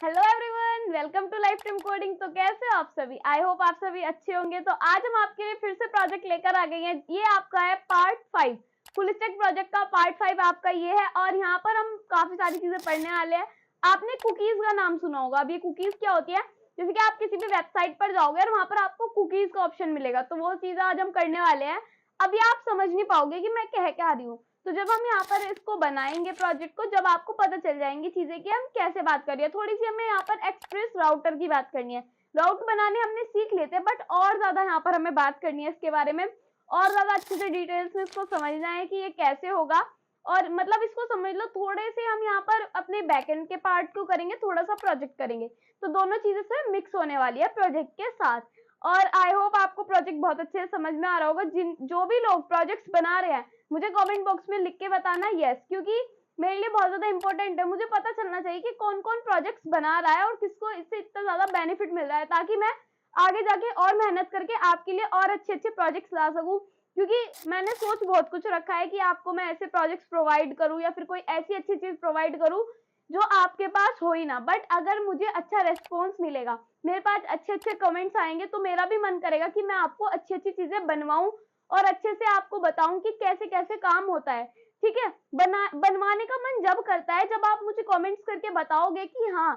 Hello everyone, welcome to life time coding. तो कैसे हो आप सभी? आई होप आप सभी अच्छे होंगे। तो आज हम आपके लिए फिर से प्रोजेक्ट लेकर आ गए हैं। ये आपका है पार्ट 5, फुल स्टैक प्रोजेक्ट का पार्ट 5 आपका ये है। और यहाँ पर हम काफी सारी चीजें पढ़ने वाले हैं। आपने कुकीज का नाम सुना होगा। अब ये कुकीज क्या होती है? जैसे कि आप किसी भी वेबसाइट पर जाओगे और वहां पर आपको कुकीज का ऑप्शन मिलेगा, तो वो चीज आज हम करने वाले हैं। अभी आप समझ नहीं पाओगे कि मैं कह क्या रही हूँ। तो जब हम यहाँ पर इसको बनाएंगे प्रोजेक्ट को, जब आपको पता चल जाएंगी चीजें कि हम कैसे बात कर रहे हैं। थोड़ी सी हमें यहाँ पर एक्सप्रेस राउटर की बात करनी है। राउट बनाने हमने सीख लेते हैं, बट और ज्यादा यहाँ पर हमें बात करनी है इसके बारे में। और ज्यादा अच्छे से डिटेल्स में इसको समझना है कि ये कैसे होगा। और मतलब इसको समझ लो, थोड़े से हम यहाँ पर अपने बैकएंड के पार्ट को करेंगे, थोड़ा सा प्रोजेक्ट करेंगे, तो दोनों चीजें से मिक्स होने वाली है प्रोजेक्ट के साथ। और आई होप आपको प्रोजेक्ट बहुत अच्छे से समझ में आ रहा होगा। जिन जो भी लोग प्रोजेक्ट्स बना रहे हैं, मुझे कमेंट बॉक्स में लिख के बताना यस, क्योंकि मेरे लिए बहुत ज्यादा इंपॉर्टेंट है। मुझे पता चलना चाहिए कि कौन कौन प्रोजेक्ट्स बना रहा है और किसको इससे इतना ज्यादा बेनिफिट मिल रहा है, ताकि मैं आगे जाके और मेहनत करके आपके लिए और अच्छे अच्छे प्रोजेक्ट्स ला सकूं। क्योंकि मैंने सोच बहुत कुछ रखा है कि आपको मैं ऐसे प्रोजेक्ट्स प्रोवाइड करूं या फिर कोई ऐसी अच्छी चीज प्रोवाइड करूं जो आपके पास हो ही ना। बट अगर मुझे अच्छा रेस्पॉन्स मिलेगा, मेरे पास अच्छे अच्छे कमेंट्स आएंगे, तो मेरा भी मन करेगा कि मैं आपको अच्छी अच्छी चीजें बनवाऊं और अच्छे से आपको बताऊं कि कैसे कैसे काम होता है। ठीक है, बनवाने का मन जब करता है जब आप मुझे कमेंट्स करके बताओगे कि हाँ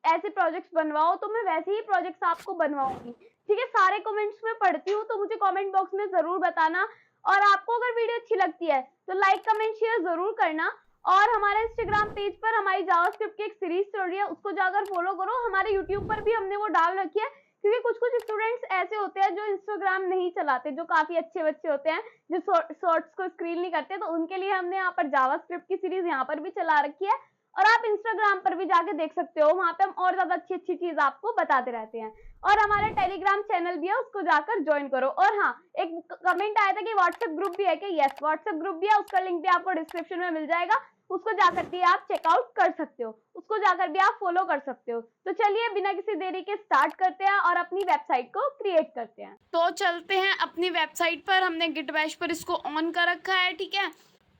ऐसे प्रोजेक्ट्स बनवाओ, तो मैं वैसे ही प्रोजेक्ट्स आपको बनवाऊंगी। ठीक है, सारे कमेंट्स में पढ़ती हूँ, तो मुझे कमेंट बॉक्स में जरूर बताना। और आपको अगर वीडियो अच्छी लगती है तो लाइक कमेंट शेयर जरूर करना। और हमारे इंस्टाग्राम पेज पर हमारी जावास्क्रिप्ट की एक सीरीज चल रही है, उसको जाकर फॉलो करो। हमारे यूट्यूब पर भी हमने वो डाल रखी है, क्योंकि कुछ कुछ स्टूडेंट्स ऐसे होते हैं जो इंस्टाग्राम नहीं चलाते, जो काफी अच्छे बच्चे होते हैं, जो शॉर्ट्स को स्क्रीन नहीं करते, तो उनके लिए हमने यहाँ पर जावास्क्रिप्ट की सीरीज यहाँ पर भी चला रखी है। और आप इंस्टाग्राम पर भी जाके देख सकते हो, वहां पे हम और ज्यादा अच्छी अच्छी चीज आपको बताते रहते हैं। और हमारा टेलीग्राम चैनल भी है, उसको जाकर ज्वाइन करो। और हाँ, एक कमेंट आया था कि व्हाट्सएप ग्रुप भी है कि यस, व्हाट्सएप ग्रुप भी है, उसका लिंक भी आपको डिस्क्रिप्शन में मिल जाएगा। उसको जाकर भी आप चेकआउट कर सकते हो, उसको जाकर भी आप फॉलो कर सकते हो। तो चलिए बिना किसी देरी के स्टार्ट करते हैं और अपनी वेबसाइट को क्रिएट करते हैं। तो चलते हैं अपनी वेबसाइट पर। हमने गिट बैश पर इसको ऑन कर रखा है, ठीक है।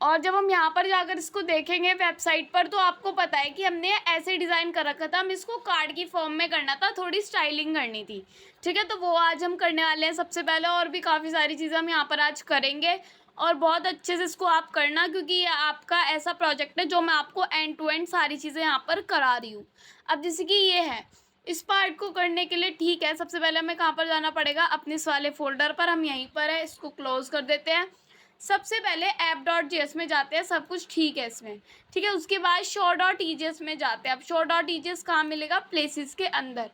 और जब हम यहाँ पर जाकर इसको देखेंगे वेबसाइट पर, तो आपको पता है कि हमने ऐसे डिज़ाइन कर रखा था। हम इसको कार्ड की फॉर्म में करना था, थोड़ी स्टाइलिंग करनी थी, ठीक है। तो वो आज हम करने वाले हैं सबसे पहले, और भी काफ़ी सारी चीज़ें हम यहाँ पर आज करेंगे। और बहुत अच्छे से इसको आप करना, क्योंकि ये आपका ऐसा प्रोजेक्ट है जो मैं आपको एंड टू एंड सारी चीज़ें यहाँ पर करा रही हूँ। अब जैसे कि ये है, इस पार्ट को करने के लिए, ठीक है, सबसे पहले हमें कहाँ पर जाना पड़ेगा? अपने इस वाले फोल्डर पर। हम यहीं पर है, इसको क्लोज कर देते हैं। सबसे पहले app.js में जाते हैं, सब कुछ ठीक है इसमें, ठीक है। उसके बाद show.ejs में जाते हैं। अब show.ejs कहाँ मिलेगा? प्लेसेस के अंदर।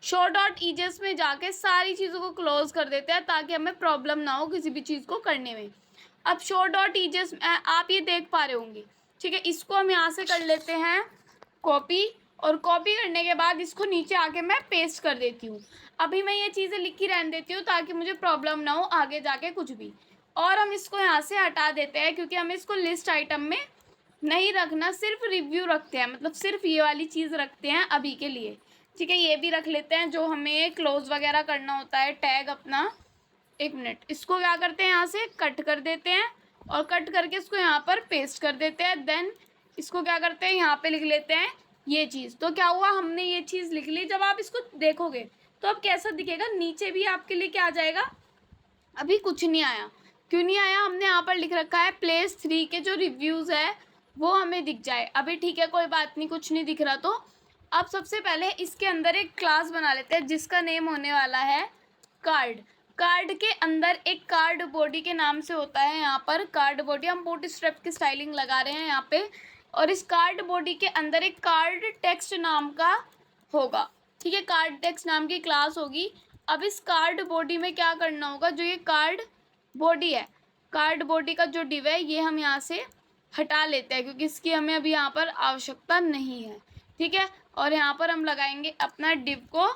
show.ejs में जाके सारी चीज़ों को क्लोज कर देते हैं, ताकि हमें प्रॉब्लम ना हो किसी भी चीज़ को करने में। अब show.ejs आप ये देख पा रहे होंगे, ठीक है। इसको हम यहाँ से कर लेते हैं कॉपी, और कॉपी करने के बाद इसको नीचे आके मैं पेस्ट कर देती हूँ। अभी मैं ये चीज़ें लिखी रहने देती हूँ, ताकि मुझे प्रॉब्लम ना हो आगे जाके कुछ भी। और हम इसको यहाँ से हटा देते हैं, क्योंकि हमें इसको लिस्ट आइटम में नहीं रखना, सिर्फ रिव्यू रखते हैं, मतलब सिर्फ ये वाली चीज़ रखते हैं अभी के लिए, ठीक है। ये भी रख लेते हैं जो हमें क्लोज वगैरह करना होता है, टैग अपना। एक मिनट, इसको क्या करते हैं, यहाँ से कट कर देते हैं, और कट करके इसको यहाँ पर पेस्ट कर देते हैं। देन इसको क्या करते हैं, यहाँ पे लिख लेते हैं ये चीज़। तो क्या हुआ, हमने ये चीज़ लिख ली। जब आप इसको देखोगे तो अब कैसा दिखेगा, नीचे भी आपके लिए क्या आ जाएगा? अभी कुछ नहीं आया। क्यों नहीं आया? हमने यहाँ पर लिख रखा है प्लेस 3 के जो रिव्यूज़ है वो हमें दिख जाए। अभी ठीक है, कोई बात नहीं, कुछ नहीं दिख रहा। तो अब सबसे पहले इसके अंदर एक क्लास बना लेते हैं, जिसका नेम होने वाला है कार्ड। कार्ड के अंदर एक कार्ड बॉडी के नाम से होता है यहाँ पर कार्ड बॉडी। हम बूट स्ट्रैप की स्टाइलिंग लगा रहे हैं यहाँ पे। और इस कार्ड बॉडी के अंदर एक कार्ड टेक्स्ट नाम का होगा, ठीक है। कार्ड टेक्स्ट नाम की क्लास होगी। अब इस कार्ड बॉडी में क्या करना होगा, जो ये कार्ड बॉडी है, कार्ड बॉडी का जो डिव है, ये हम यहाँ से हटा लेते हैं, क्योंकि इसकी हमें अभी यहाँ पर आवश्यकता नहीं है, ठीक है। और यहाँ पर हम लगाएंगे अपना डिव को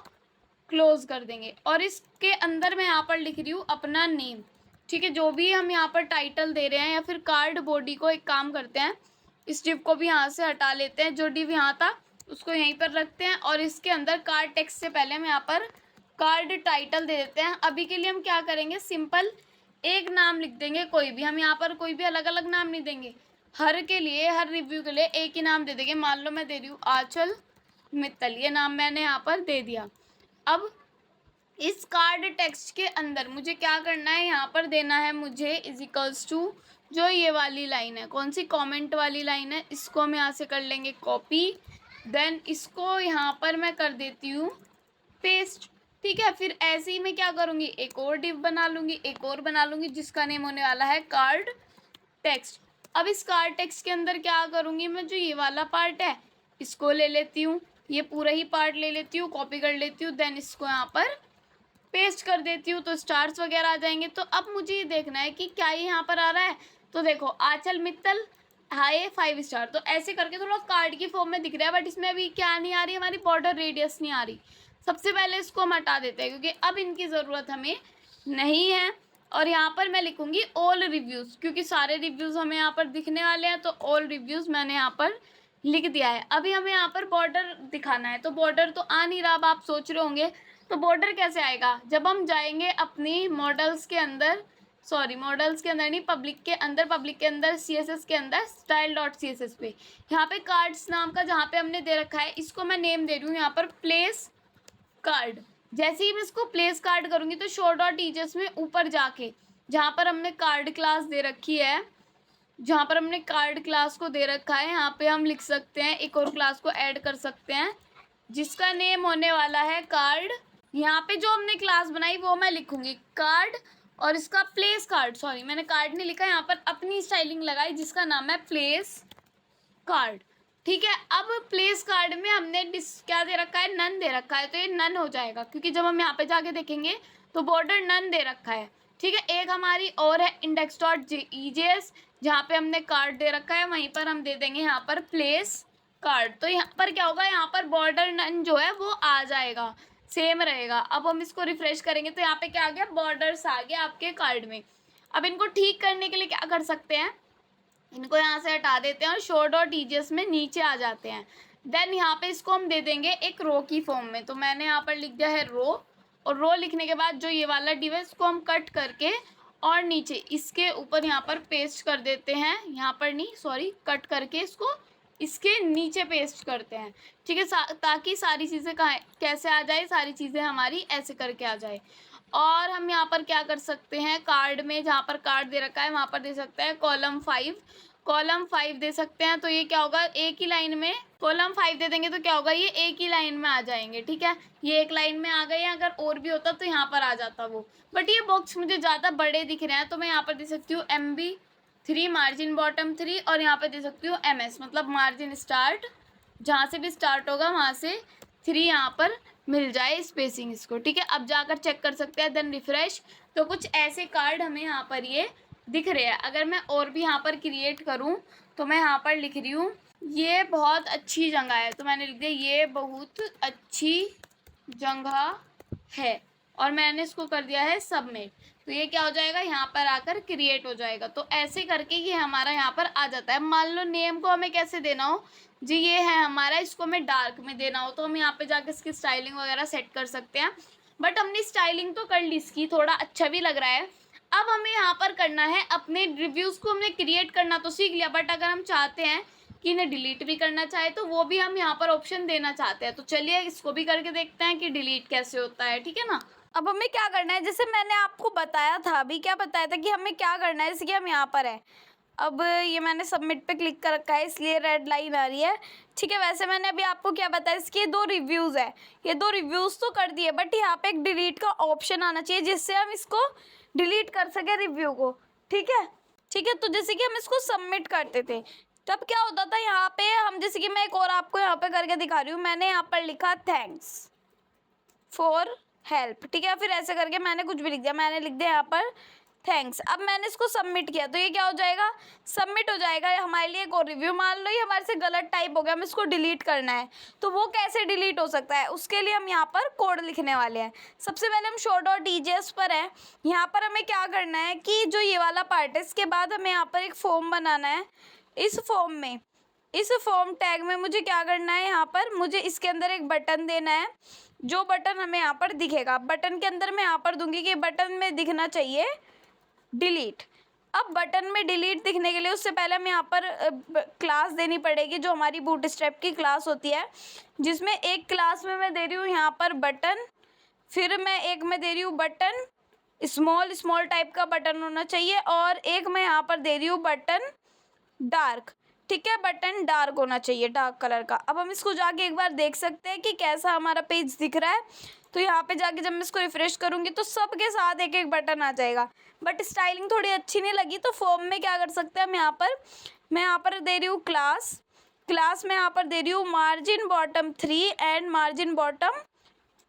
क्लोज कर देंगे। और इसके अंदर मैं यहाँ पर लिख रही हूँ अपना नेम, ठीक है। जो भी हम यहाँ पर टाइटल दे रहे हैं, या फिर कार्ड बॉडी को एक काम करते हैं, इस डिव को भी यहाँ से हटा लेते हैं। जो डिव यहाँ था उसको यहीं पर रखते हैं, और इसके अंदर कार्ड टेक्स्ट से पहले हम यहाँ पर कार्ड टाइटल दे देते हैं। अभी के लिए हम क्या करेंगे, सिंपल एक नाम लिख देंगे, कोई भी। हम यहाँ पर कोई भी अलग अलग नाम नहीं देंगे, हर के लिए, हर रिव्यू के लिए एक ही नाम दे देंगे। मान लो मैं दे रही हूँ आंचल मित्तल, ये नाम मैंने यहाँ पर दे दिया। अब इस कार्ड टेक्स्ट के अंदर मुझे क्या करना है, यहाँ पर देना है मुझे इज इक्वल्स टू जो ये वाली लाइन है, कौन सी, कमेंट वाली लाइन है, इसको हम यहाँ से कर लेंगे कॉपी। देन इसको यहाँ पर मैं कर देती हूँ पेस्ट। ठीक है, फिर ऐसे ही मैं क्या करूँगी, एक और डिव बना लूँगी, एक और बना लूँगी, जिसका नेम होने वाला है कार्ड टेक्स्ट। अब इस कार्ड टेक्स्ट के अंदर क्या करूँगी मैं, जो ये वाला पार्ट है इसको ले लेती हूँ, ये पूरा ही पार्ट ले लेती हूँ, कॉपी कर लेती हूँ, देन इसको यहाँ पर पेस्ट कर देती हूँ, तो स्टार्स वगैरह आ जाएंगे। तो अब मुझे ये देखना है कि क्या ये यहाँ पर आ रहा है। तो देखो, आंचल मित्तल हाय 5 स्टार, तो ऐसे करके थोड़ा कार्ड की फॉर्म में दिख रहा है, बट इसमें अभी क्या नहीं आ रही, हमारी बॉर्डर रेडियस नहीं आ रही। सबसे पहले इसको हम हटा देते हैं, क्योंकि अब इनकी ज़रूरत हमें नहीं है। और यहाँ पर मैं लिखूँगी ऑल रिव्यूज़, क्योंकि सारे रिव्यूज़ हमें यहाँ पर दिखने वाले हैं, तो ऑल रिव्यूज़ मैंने यहाँ पर लिख दिया है। अभी हमें यहाँ पर बॉर्डर दिखाना है, तो बॉर्डर तो आ नहीं रहा। अब आप सोच रहे होंगे तो बॉर्डर कैसे आएगा, जब हम जाएंगे अपनी मॉडल्स के अंदर, सॉरी मॉडल्स के अंदर नहीं, पब्लिक के अंदर CSS के अंदर style.css पे, यहाँ पे कार्ड्स नाम का जहाँ पे हमने दे रखा है, इसको मैं नेम दे रही हूँ यहाँ पर प्लेस कार्ड। जैसे ही मैं इसको प्लेस कार्ड करूँगी तो show.ejs में ऊपर जाके जहाँ पर हमने कार्ड क्लास दे रखी है, जहाँ पर हमने कार्ड क्लास को दे रखा है, यहाँ पे हम लिख सकते हैं, एक और क्लास को ऐड कर सकते हैं जिसका नेम होने वाला है कार्ड। यहाँ पे जो हमने क्लास बनाई वो मैं लिखूंगी कार्ड, और इसका प्लेस कार्ड, सॉरी मैंने कार्ड नहीं लिखा, यहाँ पर अपनी स्टाइलिंग लगाई जिसका नाम है प्लेस कार्ड। ठीक है, अब प्लेस कार्ड में हमने क्या दे रखा है, नन दे रखा है, तो ये नन हो जाएगा, क्योंकि जब हम यहाँ पे जाके देखेंगे तो बॉर्डर नन दे रखा है। ठीक है, एक हमारी और है index.ejs, जहाँ पे हमने कार्ड दे रखा है, वहीं पर हम दे देंगे यहाँ पर प्लेस कार्ड। तो यहाँ पर क्या होगा, यहाँ पर बॉर्डर नन जो है वो आ जाएगा, सेम रहेगा। अब हम इसको रिफ्रेश करेंगे तो यहाँ पे क्या आ गया, बॉर्डर्स आ गया आपके कार्ड में। अब इनको ठीक करने के लिए क्या कर सकते हैं, इनको यहाँ से हटा देते हैं और show.ejs में नीचे आ जाते हैं। देन यहाँ पे इसको हम दे देंगे एक रो की फॉर्म में, तो मैंने यहाँ पर लिख दिया है रो, और रो लिखने के बाद जो ये वाला डिव है इसको हम कट करके और नीचे इसके ऊपर यहाँ पर पेस्ट कर देते हैं, यहाँ पर नहीं सॉरी, कट करके इसको इसके नीचे पेस्ट करते हैं। ठीक है, ताकि सारी चीज़ें कैसे आ जाए, सारी चीज़ें हमारी ऐसे करके आ जाए। और हम यहाँ पर क्या कर सकते हैं, कार्ड में जहाँ पर कार्ड दे रखा है वहाँ पर दे सकते हैं कॉलम 5 दे सकते हैं। तो ये क्या होगा, एक ही लाइन में कॉलम 5 दे देंगे तो क्या होगा, ये एक ही लाइन में आ जाएंगे। ठीक है, ये एक लाइन में आ गए, अगर और भी होता तो यहाँ पर आ जाता वो, बट ये बॉक्स मुझे ज़्यादा बड़े दिख रहे हैं, तो मैं यहाँ पर दे सकती हूँ MB3 मार्जिन बॉटम 3, और यहाँ पर दे सकती हूँ MS, मतलब मार्जिन स्टार्ट, जहाँ से भी स्टार्ट होगा वहाँ से 3 यहाँ पर मिल जाए स्पेसिंग इसको। ठीक है, अब जाकर चेक कर सकते हैं, देन रिफ्रेश, तो कुछ ऐसे कार्ड हमें यहाँ पर ये दिख रहे हैं। अगर मैं और भी यहाँ पर क्रिएट करूँ तो मैं यहाँ पर लिख रही हूँ ये बहुत अच्छी जगह है, तो मैंने लिख दिया ये बहुत अच्छी जगह है, और मैंने इसको कर दिया है सबमिट। तो ये क्या हो जाएगा, यहाँ पर आकर क्रिएट हो जाएगा। तो ऐसे करके ये हमारा यहाँ पर आ जाता है। मान लो नेम को हमें कैसे देना हो जी, ये है हमारा, इसको हमें डार्क में देना हो तो हम यहाँ पे जाके इसकी स्टाइलिंग वगैरह सेट कर सकते हैं। बट हमने स्टाइलिंग तो कर ली इसकी, थोड़ा अच्छा भी लग रहा है। अब हमें यहाँ पर करना है, अपने रिव्यूज़ को हमने क्रिएट करना तो सीख लिया, बट अगर हम चाहते हैं कि इन्हें डिलीट भी करना चाहे तो वो भी हम यहाँ पर ऑप्शन देना चाहते हैं। तो चलिए इसको भी करके देखते हैं कि डिलीट कैसे होता है। ठीक है ना, अब हमें क्या करना है, जैसे मैंने आपको बताया था, अभी क्या बताया था कि हमें क्या करना है, जैसे कि हम यहाँ पर है, अब ये मैंने सबमिट पे क्लिक कर रखा है इसलिए रेड लाइन आ रही है। ठीक है, वैसे मैंने अभी आपको क्या बताया, इसके 2 रिव्यूज़ है, ये 2 रिव्यूज़ तो कर दिए, बट यहाँ पे एक डिलीट का ऑप्शन आना चाहिए जिससे हम इसको डिलीट कर सके रिव्यू को। ठीक है, तो जैसे कि हम इसको सबमिट करते थे तब क्या होता था, यहाँ पे हम, जैसे कि मैं एक और आपको यहाँ पे करके दिखा रही हूँ, मैंने यहाँ पर लिखा थैंक्स फॉर हेल्प। ठीक है, फिर ऐसे करके मैंने कुछ भी लिख दिया, मैंने लिख दिया यहाँ पर थैंक्स। अब मैंने इसको सबमिट किया तो ये क्या हो जाएगा, सबमिट हो जाएगा हमारे लिए एक और रिव्यू। मान लो ये हमारे से गलत टाइप हो गया, हमें इसको डिलीट करना है, तो वो कैसे डिलीट हो सकता है, उसके लिए हम यहाँ पर कोड लिखने वाले हैं। सबसे पहले हम show.ejs पर हैं, यहाँ पर हमें क्या करना है कि जो ये वाला पार्ट है इसके बाद हमें यहाँ पर एक फॉर्म बनाना है। इस फॉर्म टैग में मुझे क्या करना है, यहाँ पर मुझे इसके अंदर एक बटन देना है, जो बटन हमें यहाँ पर दिखेगा। बटन के अंदर मैं यहाँ पर दूंगी कि बटन में दिखना चाहिए डिलीट। अब बटन में डिलीट दिखने के लिए उससे पहले हमें यहाँ पर क्लास देनी पड़ेगी, जो हमारी बूटस्ट्रैप की क्लास होती है, जिसमें एक क्लास में मैं दे रही हूँ यहाँ पर बटन, फिर मैं एक में दे रही हूँ बटन स्मॉल टाइप का बटन होना चाहिए, और एक मैं यहाँ पर दे रही हूँ बटन डार्क। ठीक है, बटन डार्क होना चाहिए, डार्क कलर का। अब हम इसको जाके एक बार देख सकते हैं कि कैसा हमारा पेज दिख रहा है। तो यहाँ पे जाके जब मैं इसको रिफ्रेश करूँगी तो सबके साथ एक एक बटन आ जाएगा, बट स्टाइलिंग थोड़ी अच्छी नहीं लगी। तो फॉर्म में क्या कर सकते हैं हम, मैं यहाँ पर दे रही हूँ क्लास में यहाँ पर दे रही हूँ margin bottom 3 and margin bottom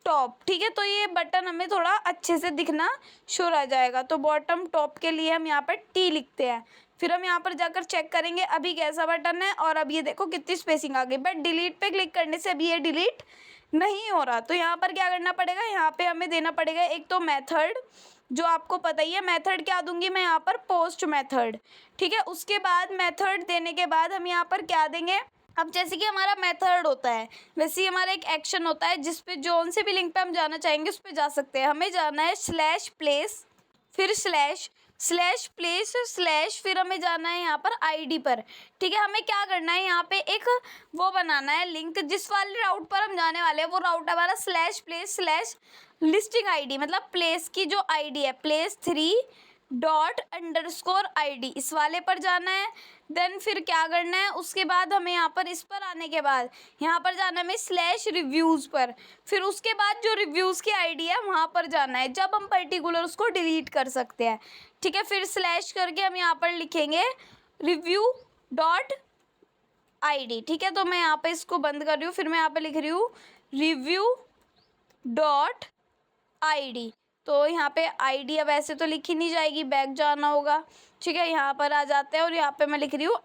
top. ठीक है, तो ये बटन हमें थोड़ा अच्छे से दिखना शुरू आ जाएगा। तो बॉटम टॉप के लिए हम यहाँ पर टी लिखते हैं, फिर हम यहाँ पर जाकर चेक करेंगे अभी कैसा बटन है, और अब ये देखो कितनी स्पेसिंग आ गई। बट डिलीट पे क्लिक करने से अभी ये डिलीट नहीं हो रहा। तो यहाँ पर क्या करना पड़ेगा, यहाँ पे हमें देना पड़ेगा एक तो मेथड, जो आपको पता ही है। मेथड क्या दूंगी मैं यहाँ पर, पोस्ट मेथड। ठीक है, उसके बाद मेथड देने के बाद हम यहाँ पर क्या देंगे, अब जैसे कि हमारा मेथड होता है वैसे ही हमारा एक एक्शन होता है, जिस पे जोन से भी लिंक पे हम जाना चाहेंगे उस पे जा सकते हैं। हमें जाना है /place, फिर /place/, फिर हमें जाना है यहाँ पर आईडी पर। ठीक है, हमें क्या करना है, यहाँ पे एक वो बनाना है लिंक, जिस वाले राउट पर हम जाने वाले हैं वो राउट हमारा /place/listing ID, मतलब प्लेस की जो आईडी है place3._ID, इस वाले पर जाना है। देन फिर क्या करना है, उसके बाद हमें यहाँ पर इस पर आने के बाद यहाँ पर जाना है हमें /reviews पर, फिर उसके बाद जो रिव्यूज़ की आईडी है वहाँ पर जाना है, जब हम पर्टिकुलर उसको डिलीट कर सकते हैं। ठीक है, फिर स्लैश करके हम यहाँ पर लिखेंगे review.id। ठीक है, तो मैं यहाँ पे इसको बंद कर रही हूँ, फिर मैं यहाँ पे लिख रही हूँ review.id। तो यहाँ पे आईडी अब ऐसे तो लिखी नहीं जाएगी, बैक जाना होगा। ठीक है, यहाँ पर आ जाते हैं और यहाँ पे मैं लिख रही हूँ _।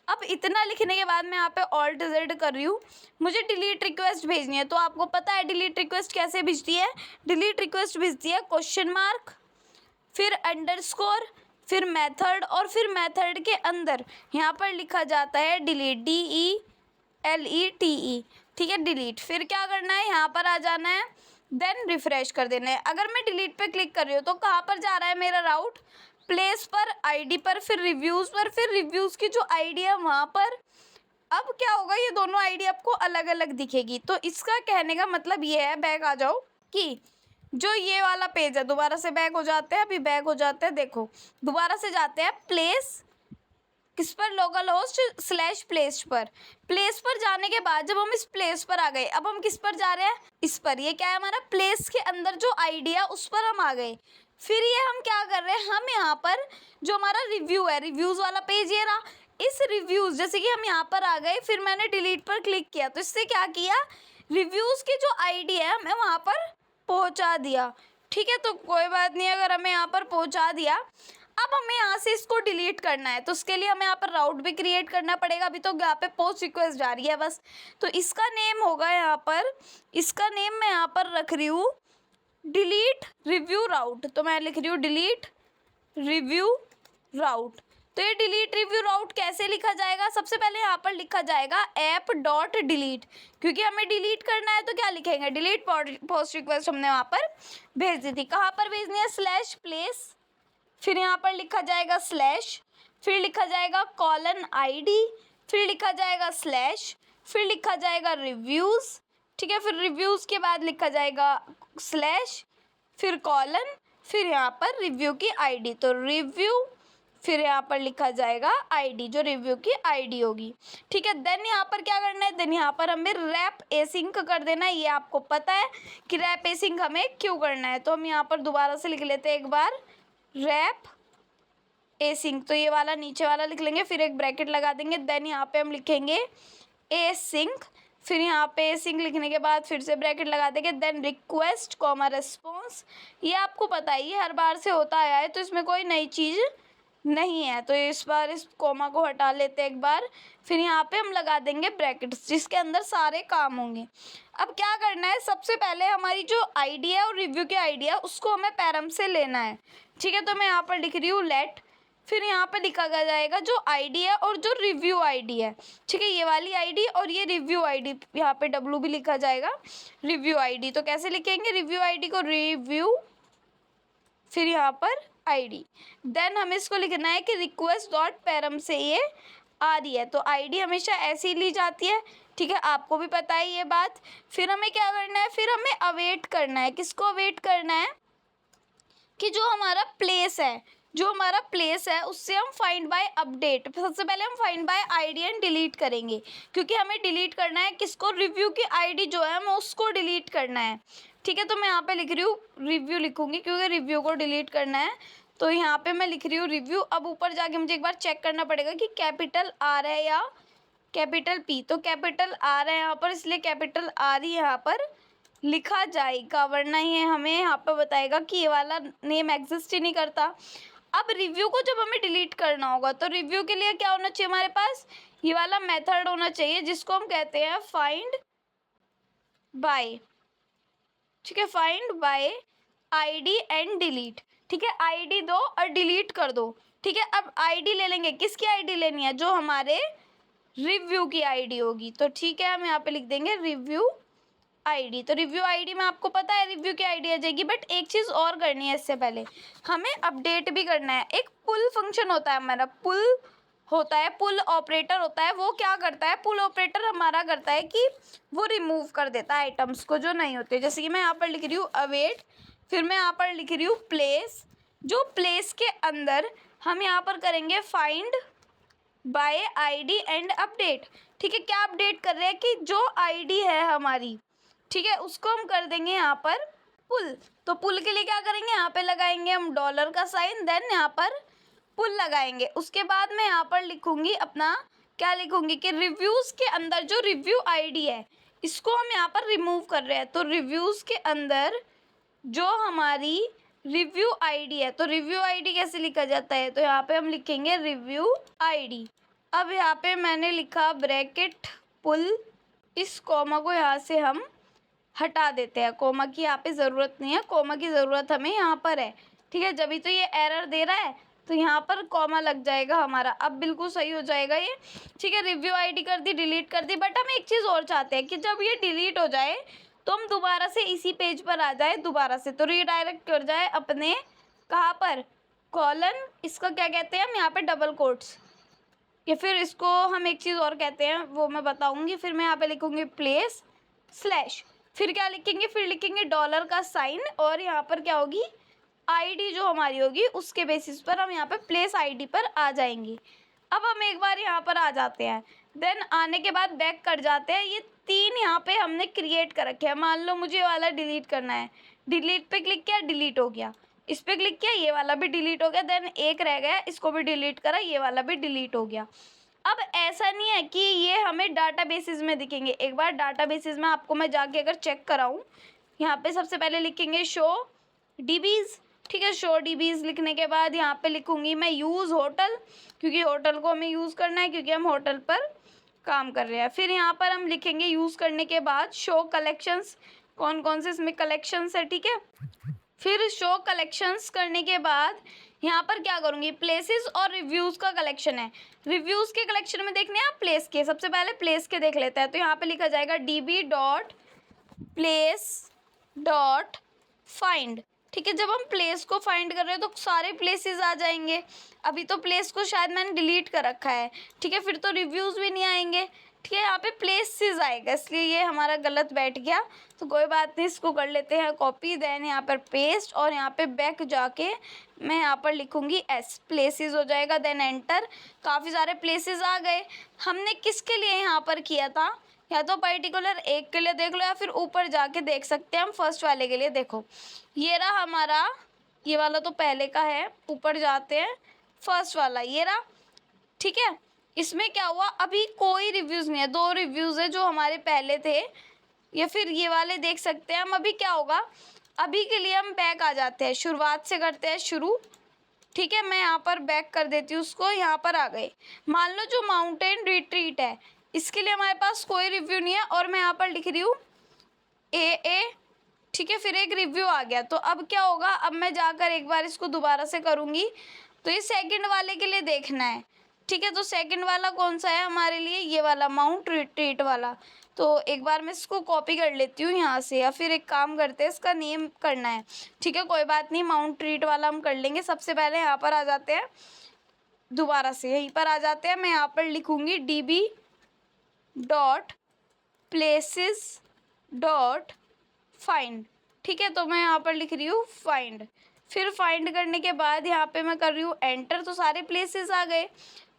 अब इतना लिखने के बाद मैं यहाँ पे Alt+Z कर रही हूँ, मुझे डिलीट रिक्वेस्ट भेजनी है। तो आपको पता है डिलीट रिक्वेस्ट कैसे भेजती है, डिलीट रिक्वेस्ट भेजती है $, फिर _ फिर मेथड, और फिर मेथड के अंदर यहाँ पर लिखा जाता है डिलीट, DELETE। ठीक है, डिलीट। फिर क्या करना है, यहाँ पर आ जाना है, देन रिफ्रेश कर देना है। अगर मैं डिलीट पे क्लिक कर रही हूँ तो कहाँ पर जा रहा है मेरा राउट, प्लेस पर, आईडी पर, फिर रिव्यूज़ पर, फिर रिव्यूज़ की जो आईडी है वहाँ पर। अब क्या होगा, ये दोनों आईडी आपको अलग अलग दिखेगी। तो इसका कहने का मतलब ये है, बैक आ जाओ, कि जो ये वाला पेज है, दोबारा से बैक हो जाते हैं, अभी बैक हो जाते हैं, देखो दोबारा से जाते हैं प्लेस किस पर, लोकल होस्ट /place पर। प्लेस पर जाने के बाद जब हम इस प्लेस पर आ गए, अब हम किस पर जा रहे हैं, इस पर। ये क्या है हमारा, प्लेस के अंदर जो आईडी है उस पर हम आ गए। फिर ये हम क्या कर रहे हैं, हम यहाँ पर जो हमारा रिव्यू है, रिव्यूज़ वाला पेज ये रहा, इस रिव्यूज़ जैसे कि हम यहाँ पर आ गए, फिर मैंने डिलीट पर क्लिक किया, तो इससे क्या किया, रिव्यूज़ की जो आईडी है हमें वहाँ पर पहुँचा दिया। ठीक है, तो कोई बात नहीं, अगर हमें यहाँ पर पहुँचा दिया, अब हमें यहाँ से इसको डिलीट करना है, तो उसके लिए हमें यहाँ पर राउट भी क्रिएट करना पड़ेगा। अभी तो यहाँ पे पोस्ट रिक्वेस्ट जा रही है बस, तो इसका नेम होगा यहाँ पर, इसका नेम मैं यहाँ पर रख रही हूँ डिलीट रिव्यू राउट। तो मैं लिख रही हूँ डिलीट रिव्यू राउट। तो ये डिलीट रिव्यू राउट कैसे लिखा जाएगा, सबसे पहले यहाँ पर लिखा जाएगा app.delete, क्योंकि हमें डिलीट करना है। तो क्या लिखेंगे, डिलीट पोस्ट रिक्वेस्ट हमने वहाँ पर भेज दी थी, कहाँ पर भेजनी है, /place, फिर यहाँ पर लिखा जाएगा /, फिर लिखा जाएगा :id, फिर लिखा जाएगा /, फिर लिखा जाएगा रिव्यूज़। ठीक है, फिर रिव्यूज़ के बाद लिखा जाएगा /, फिर :, फिर यहाँ पर रिव्यू की आईडी, तो रिव्यू, फिर यहाँ पर लिखा जाएगा आईडी, जो रिव्यू की आईडी होगी। ठीक है, देन यहाँ पर क्या करना है, देन यहाँ पर हमें रैप एसिंक कर देना है। ये आपको पता है कि रैप एसिंक हमें क्यों करना है। तो हम यहाँ पर दोबारा से लिख लेते हैं एक बार, रैप एसिंक। तो ये वाला नीचे वाला लिख लेंगे, फिर एक ब्रैकेट लगा देंगे, देन यहाँ पे हम लिखेंगे एसिंक, फिर यहाँ पे एसिंक लिखने के बाद फिर से ब्रैकेट लगा देंगे, देन रिक्वेस्ट (रिस्पॉन्स). ये आपको पता है, ये हर बार से होता आया है, तो इसमें कोई नई चीज़ नहीं है। तो इस बार इस कोमा को हटा लेते हैं एक बार, फिर यहाँ पे हम लगा देंगे ब्रैकेट्स, जिसके अंदर सारे काम होंगे। अब क्या करना है, सबसे पहले हमारी जो आईडी है और रिव्यू की आईडी है उसको हमें पैरम से लेना है। ठीक है, तो मैं यहाँ पर लिख रही हूँ लेट, फिर यहाँ पे लिखा जाएगा जो आईडी है और जो रिव्यू आईडी है। ठीक है, ये वाली आईडी और ये रिव्यू आईडी, यहाँ पे W भी लिखा जाएगा, रिव्यू आईडी। तो कैसे लिखेंगे, रिव्यू आईडी को रिव्यू, फिर यहाँ पर आईडी। देन हमें इसको लिखना है कि रिक्वेस्ट डॉट पैरम से ये आ रही है, तो आईडी हमेशा ऐसे ही ली जाती है, ठीक है, आपको भी पता है ये बात। फिर हमें क्या करना है, फिर हमें अवेट करना है। किसको अवेट करना है कि जो हमारा प्लेस है उससे हम फाइंड बाय अपडेट, सबसे पहले हम find by ID and delete करेंगे, क्योंकि हमें डिलीट करना है किसको, रिव्यू की आईडी जो है हमें उसको डिलीट करना है, ठीक है। तो मैं यहाँ पे लिख रही हूँ रिव्यू लिखूंगी, क्योंकि रिव्यू को डिलीट करना है, तो यहाँ पे मैं लिख रही हूँ रिव्यू। अब ऊपर जाके मुझे एक बार चेक करना पड़ेगा कि कैपिटल आर है या कैपिटल पी, तो कैपिटल आर है यहाँ पर, इसलिए कैपिटल आर ही यहाँ पर लिखा जाएगा, वरना ये हमें यहाँ पे बताएगा कि ये वाला नेम एग्जिस्ट ही नहीं करता। अब रिव्यू को जब हमें डिलीट करना होगा, तो रिव्यू के लिए क्या होना चाहिए हमारे पास, ये वाला मेथड होना चाहिए जिसको हम कहते हैं फाइंड बाय, ठीक है, find by ID and delete, ठीक है, आईडी दो और डिलीट कर दो, ठीक है। अब आईडी ले लेंगे, किसकी आईडी लेनी है, जो हमारे रिव्यू की आईडी होगी, तो ठीक है, हम यहाँ पे लिख देंगे रिव्यू आईडी। तो रिव्यू आईडी में आपको पता है रिव्यू की आईडी आ जाएगी, बट एक चीज़ और करनी है इससे पहले, हमें अपडेट भी करना है। एक पुल फंक्शन होता है हमारा, पुल होता है, पुल ऑपरेटर होता है, वो क्या करता है, पुल ऑपरेटर हमारा करता है कि वो रिमूव कर देता है आइटम्स को जो नहीं होते। जैसे कि मैं यहाँ पर लिख रही हूँ अवेट, फिर मैं यहाँ पर लिख रही हूँ प्लेस, जो प्लेस के अंदर हम यहाँ पर करेंगे find by ID and update, ठीक है। क्या अपडेट कर रहे हैं कि जो आईडी है हमारी, ठीक है, उसको हम कर देंगे यहाँ पर पुल। तो पुल के लिए क्या करेंगे, यहाँ पे लगाएंगे हम डॉलर का साइन, देन यहाँ पर पुल लगाएंगे। उसके बाद मैं यहाँ पर लिखूंगी अपना, क्या लिखूंगी कि रिव्यूज़ के अंदर जो रिव्यू आईडी है इसको हम यहाँ पर रिमूव कर रहे हैं, तो रिव्यूज़ के अंदर जो हमारी रिव्यू आईडी है, तो रिव्यू आईडी कैसे लिखा जाता है, तो यहाँ पे हम लिखेंगे रिव्यू आईडी। अब यहाँ पे मैंने लिखा ब्रैकेट पुल, इस कॉमा को यहाँ से हम हटा देते हैं, कोमा की यहाँ पे ज़रूरत नहीं है, कोमा की ज़रूरत हमें यहाँ पर है, ठीक है। जब भी तो ये एरर दे रहा है तो यहाँ पर कॉमा लग जाएगा हमारा, अब बिल्कुल सही हो जाएगा ये, ठीक है। रिव्यू आईडी कर दी, डिलीट कर दी, बट हम एक चीज़ और चाहते हैं कि जब ये डिलीट हो जाए तो हम दोबारा से इसी पेज पर आ जाए दोबारा से, तो रीडायरेक्ट कर जाए अपने कहाँ पर, कॉलन, इसका क्या कहते हैं हम यहाँ पर डबल कोट्स, या फिर इसको हम एक चीज़ और कहते हैं वो मैं बताऊँगी। फिर मैं यहाँ पर लिखूँगी प्लेस स्लैश, फिर क्या लिखेंगे, फिर लिखेंगे डॉलर का साइन, और यहाँ पर क्या होगी आईडी जो हमारी होगी उसके बेसिस पर हम यहाँ पे प्लेस आईडी पर आ जाएंगे। अब हम एक बार यहाँ पर आ जाते हैं, देन आने के बाद बैक कर जाते हैं। ये तीन यहाँ पे हमने क्रिएट कर रखे हैं, मान लो मुझे ये वाला डिलीट करना है, डिलीट पे क्लिक किया, डिलीट हो गया, इस पर क्लिक किया, ये वाला भी डिलीट हो गया, देन एक रह गया, इसको भी डिलीट करा, ये वाला भी डिलीट हो गया। अब ऐसा नहीं है कि ये हमें डाटा बेसिस में दिखेंगे, एक बार डाटा बेसिस में आपको मैं जाके अगर चेक कराऊँ, यहाँ पे सबसे पहले लिखेंगे शो डीबीज़, ठीक है। शो डीबीज़ लिखने के बाद यहाँ पे लिखूँगी मैं यूज़ होटल, क्योंकि होटल को हमें यूज़ करना है, क्योंकि हम होटल पर काम कर रहे हैं। फिर यहाँ पर हम लिखेंगे यूज़ करने के बाद शो कलेक्शंस, कौन कौन से इसमें कलेक्शंस है, ठीक है। फिर शो कलेक्शंस करने के बाद यहाँ पर क्या करूँगी, प्लेसेस और रिव्यूज़ का कलेक्शन है, रिव्यूज़ के कलेक्शन में देखने हैं आप प्लेस के, सबसे पहले प्लेस के देख लेते हैं। तो यहाँ पे लिखा जाएगा db dot place dot find, ठीक है। जब हम प्लेस को फाइंड कर रहे हैं तो सारे प्लेसेस आ जाएंगे, अभी तो प्लेस को शायद मैंने डिलीट कर रखा है, ठीक है, फिर तो रिव्यूज़ भी नहीं आएंगे, ठीक है। यहाँ पे प्लेसेस आएगा, इसलिए ये हमारा गलत बैठ गया, तो कोई बात नहीं, इसको कर लेते हैं कॉपी, देन यहाँ पर पेस्ट, और यहाँ पे बैक जाके मैं यहाँ पर लिखूँगी एस, प्लेसेस हो जाएगा, देन एंटर। काफ़ी सारे प्लेसेस आ गए। हमने किसके लिए यहाँ पर किया था, या तो पर्टिकुलर एक के लिए देख लो, या फिर ऊपर जाके देख सकते हैं हम फर्स्ट वाले के लिए। देखो ये रहा हमारा, ये वाला तो पहले का है, ऊपर जाते हैं फर्स्ट वाला, ये रहा, ठीक है। इसमें क्या हुआ, अभी कोई रिव्यूज़ नहीं है, 2 रिव्यूज़ है जो हमारे पहले थे, या फिर ये वाले देख सकते हैं हम। अभी क्या होगा, अभी के लिए हम बैक आ जाते हैं, शुरुआत से करते हैं शुरू, ठीक है। मैं यहाँ पर बैक कर देती हूँ उसको, यहाँ पर आ गए। मान लो जो माउंटेन रिट्रीट है, इसके लिए हमारे पास कोई रिव्यू नहीं है, और मैं यहाँ पर लिख रही हूँ ए, ठीक है। फिर एक रिव्यू आ गया, तो अब क्या होगा, अब मैं जाकर एक बार इसको दोबारा से करूँगी, तो ये सेकंड वाले के लिए देखना है, ठीक है। तो सेकंड वाला कौन सा है हमारे लिए, ये वाला माउंट रिट्रीट वाला। तो एक बार मैं इसको कॉपी कर लेती हूँ यहाँ से, या फिर एक काम करते हैं, इसका नेम करना है, ठीक है कोई बात नहीं, माउंट ट्रीट वाला हम कर लेंगे। सबसे पहले यहाँ पर आ जाते हैं, दोबारा से यहीं पर आ जाते हैं। मैं यहाँ पर लिखूँगी db dot places dot find, ठीक है। तो मैं यहाँ पर लिख रही हूँ फाइंड, फिर फाइंड करने के बाद यहाँ पे मैं कर रही हूँ एंटर, तो सारे प्लेसेस आ गए।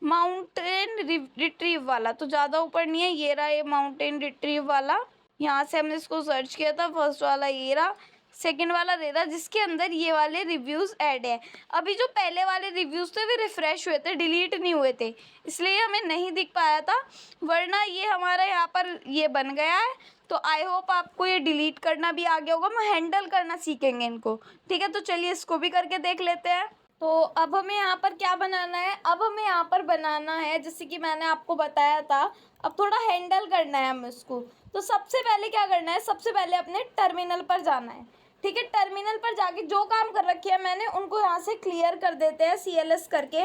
माउंटेन रिट्रीव वाला तो ज़्यादा ऊपर नहीं है, ये रहा ये माउंटेन रिट्रीव वाला, यहाँ से हमने इसको सर्च किया था। फर्स्ट वाला ये रहा, सेकंड वाला ये रहा, जिसके अंदर ये वाले रिव्यूज़ ऐड है। अभी जो पहले वाले रिव्यूज़ थे वे रिफ़्रेश हुए थे, डिलीट नहीं हुए थे, इसलिए हमें नहीं दिख पाया था, वरना ये हमारा यहाँ पर ये बन गया है। तो आई होप आपको ये डिलीट करना भी आ गया होगा, हम हैंडल करना सीखेंगे इनको, ठीक है। तो चलिए इसको भी करके देख लेते हैं। तो अब हमें यहाँ पर क्या बनाना है, अब हमें यहाँ पर बनाना है, जैसे कि मैंने आपको बताया था, अब थोड़ा हैंडल करना है हमें इसको। तो सबसे पहले क्या करना है, सबसे पहले अपने टर्मिनल पर जाना है, ठीक है। टर्मिनल पर जाके जो काम कर रखे हैं मैंने उनको यहाँ से क्लियर कर देते हैं CLS करके।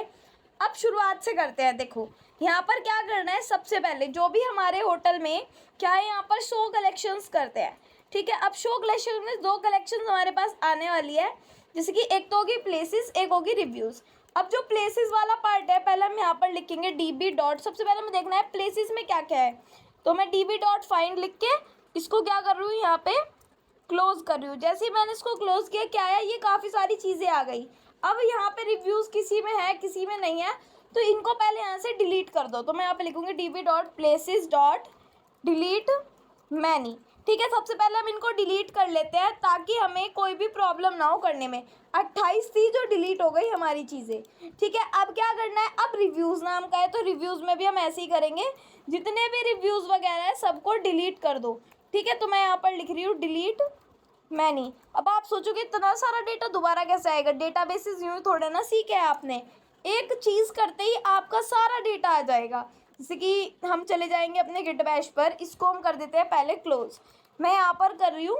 अब शुरुआत से करते हैं। देखो यहाँ पर क्या करना है, सबसे पहले जो भी हमारे होटल में क्या है, यहाँ पर शो कलेक्शंस करते हैं, ठीक है। अब शो कलेक्शन में 2 कलेक्शंस हमारे पास आने वाली है, जैसे कि एक तो होगी प्लेसेस, एक होगी रिव्यूज़। अब जो प्लेसेस वाला पार्ट है, पहले हम यहाँ पर लिखेंगे db डॉट, सबसे पहले हमें देखना है प्लेसेस में क्या क्या है, तो मैं db डॉट फाइंड लिख के इसको क्या कर रही हूँ, यहाँ पे क्लोज कर रही हूँ। जैसे ही मैंने इसको क्लोज किया, क्या है, ये काफ़ी सारी चीज़ें आ गई। अब यहाँ पे रिव्यूज़ किसी में है किसी में नहीं है, तो इनको पहले यहाँ से डिलीट कर दो। तो मैं यहाँ पे लिखूँगी db dot places dot delete many, ठीक है। सबसे पहले हम इनको डिलीट कर लेते हैं ताकि हमें कोई भी प्रॉब्लम ना हो करने में। 28 थी जो डिलीट हो गई हमारी चीज़ें, ठीक है। अब क्या करना है, अब रिव्यूज़ नाम का है, तो रिव्यूज़ में भी हम ऐसे ही करेंगे, जितने भी रिव्यूज़ वगैरह है सबको डिलीट कर दो, ठीक है। तो मैं यहाँ पर लिख रही हूँ डिलीट मैनी। अब आप सोचोगे इतना सारा डेटा दोबारा कैसे आएगा, डेटाबेसेस यूँ थोड़े ना सीखे हैं आपने, एक चीज़ करते ही आपका सारा डेटा आ जाएगा। जैसे कि हम चले जाएंगे अपने गिट बैश पर, इसको हम कर देते हैं पहले क्लोज, मैं यहाँ पर कर रही हूँ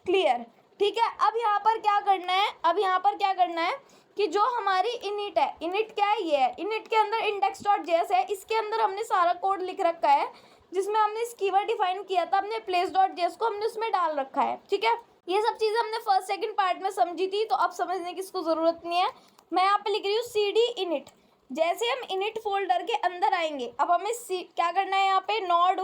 क्लियर, ठीक है। अब यहाँ पर क्या करना है, अब यहाँ पर क्या करना है कि जो हमारी इनिट है, इनिट क्या है, ये है, इनिट के अंदर index.js है, इसके अंदर हमने सारा कोड लिख रखा है, जिसमें हमने इस कीवर्ड डिफाइन किया था, हमने place.js को हमने उसमें डाल रखा है, ठीक है। ये सब चीज़ें हमने फर्स्ट सेकंड पार्ट में समझी थी, तो अब समझने की इसको ज़रूरत नहीं है। मैं यहाँ पे लिख रही हूँ cd init। जैसे हम init फोल्डर के अंदर आएंगे, अब हमें क्या करना है, यहाँ पे नोड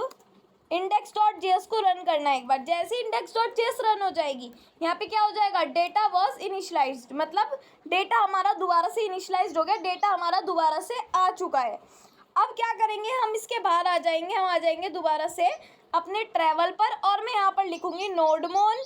index.js को रन करना है एक बार। जैसे index.js रन हो जाएगी, यहाँ पे क्या हो जाएगा, डेटा वॉज इनिशलाइज्ड, मतलब डेटा हमारा दोबारा से इनिशलाइज्ड हो गया, डेटा हमारा दोबारा से आ चुका है। अब क्या करेंगे, हम इसके बाहर आ जाएंगे, हम आ जाएंगे दोबारा से अपने ट्रैवल पर, और मैं यहाँ पर लिखूंगी नोडमोन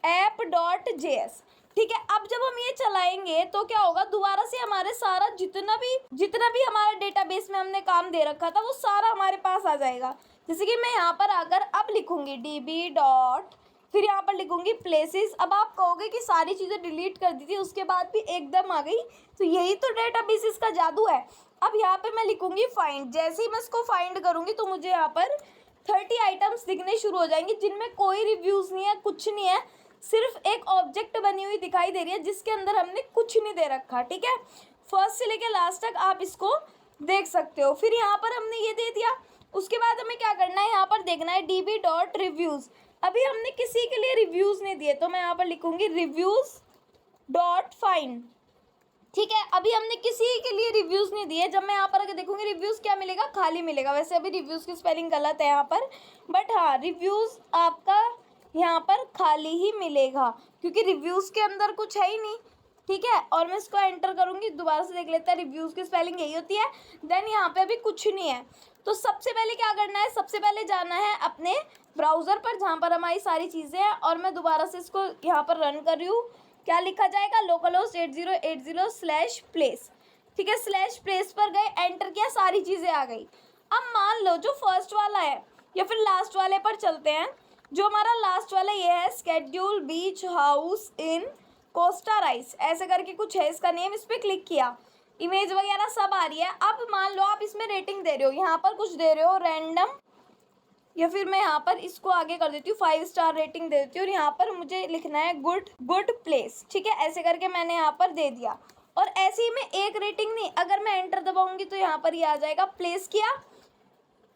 app.js, ठीक है। अब जब हम ये चलाएंगे तो क्या होगा, दोबारा से हमारे सारा जितना भी हमारा डेटाबेस में हमने काम दे रखा था वो सारा हमारे पास आ जाएगा। जैसे कि मैं यहाँ पर आकर अब लिखूंगी db डॉट, फिर यहाँ पर लिखूंगी प्लेसेस। अब आप कहोगे कि सारी चीज़ें डिलीट कर दी थी उसके बाद भी एकदम आ गई, तो यही तो डेटाबेसेस का जादू है। अब यहाँ पे मैं लिखूंगी फाइंड, जैसे ही मैं इसको फाइंड करूँगी तो मुझे यहाँ पर 30 आइटम्स दिखने शुरू हो जाएंगे, जिनमें कोई रिव्यूज़ नहीं है, कुछ नहीं है, सिर्फ एक ऑब्जेक्ट बनी हुई दिखाई दे रही है जिसके अंदर हमने कुछ नहीं दे रखा, ठीक है। फर्स्ट से लेकर लास्ट तक आप इसको देख सकते हो। फिर यहाँ पर हमने ये दे दिया, उसके बाद हमें क्या करना है, यहाँ पर देखना है db डॉट रिव्यूज़। अभी हमने किसी के लिए रिव्यूज़ नहीं दिए, तो मैं यहाँ पर लिखूँगी रिव्यूज़ डॉट फाइंड, ठीक है। अभी हमने किसी के लिए रिव्यूज़ नहीं दिए, जब मैं यहाँ पर आके देखूँगी रिव्यूज़ क्या मिलेगा, खाली मिलेगा। वैसे अभी रिव्यूज़ की स्पेलिंग गलत है यहाँ पर, बट हाँ रिव्यूज़ आपका यहाँ पर खाली ही मिलेगा, क्योंकि रिव्यूज़ के अंदर कुछ है ही नहीं, ठीक है। और मैं इसको एंटर करूँगी, दोबारा से देख लेते हैं, रिव्यूज़ की स्पेलिंग यही होती है। देन यहाँ पे अभी कुछ नहीं है, तो सबसे पहले क्या करना है, सबसे पहले जाना है अपने ब्राउज़र पर जहाँ पर हमारी सारी चीज़ें हैं, और मैं दोबारा से इसको यहाँ पर रन कर रही हूँ। क्या लिखा जाएगा, लोकलहोस्ट 8080/place, ठीक है। /place पर गए, एंटर किया, सारी चीज़ें आ गई। अब मान लो जो फर्स्ट वाला है, या फिर लास्ट वाले पर चलते हैं, जो हमारा लास्ट वाला ये है, schedule beach house in Costa rice, ऐसे करके कुछ है इसका नेम, इस पर क्लिक किया, इमेज वगैरह सब आ रही है। अब मान लो आप इसमें रेटिंग दे रहे हो, यहाँ पर कुछ दे रहे हो रैंडम, या फिर मैं यहाँ पर इसको आगे कर देती हूँ, 5 स्टार रेटिंग दे देती हूँ, और यहाँ पर मुझे लिखना है गुड प्लेस, ठीक है। ऐसे करके मैंने यहाँ पर दे दिया, और ऐसे ही मैं एक रेटिंग नहीं, अगर मैं एंटर दबाऊंगी तो यहाँ पर ये आ जाएगा, प्लेस किया,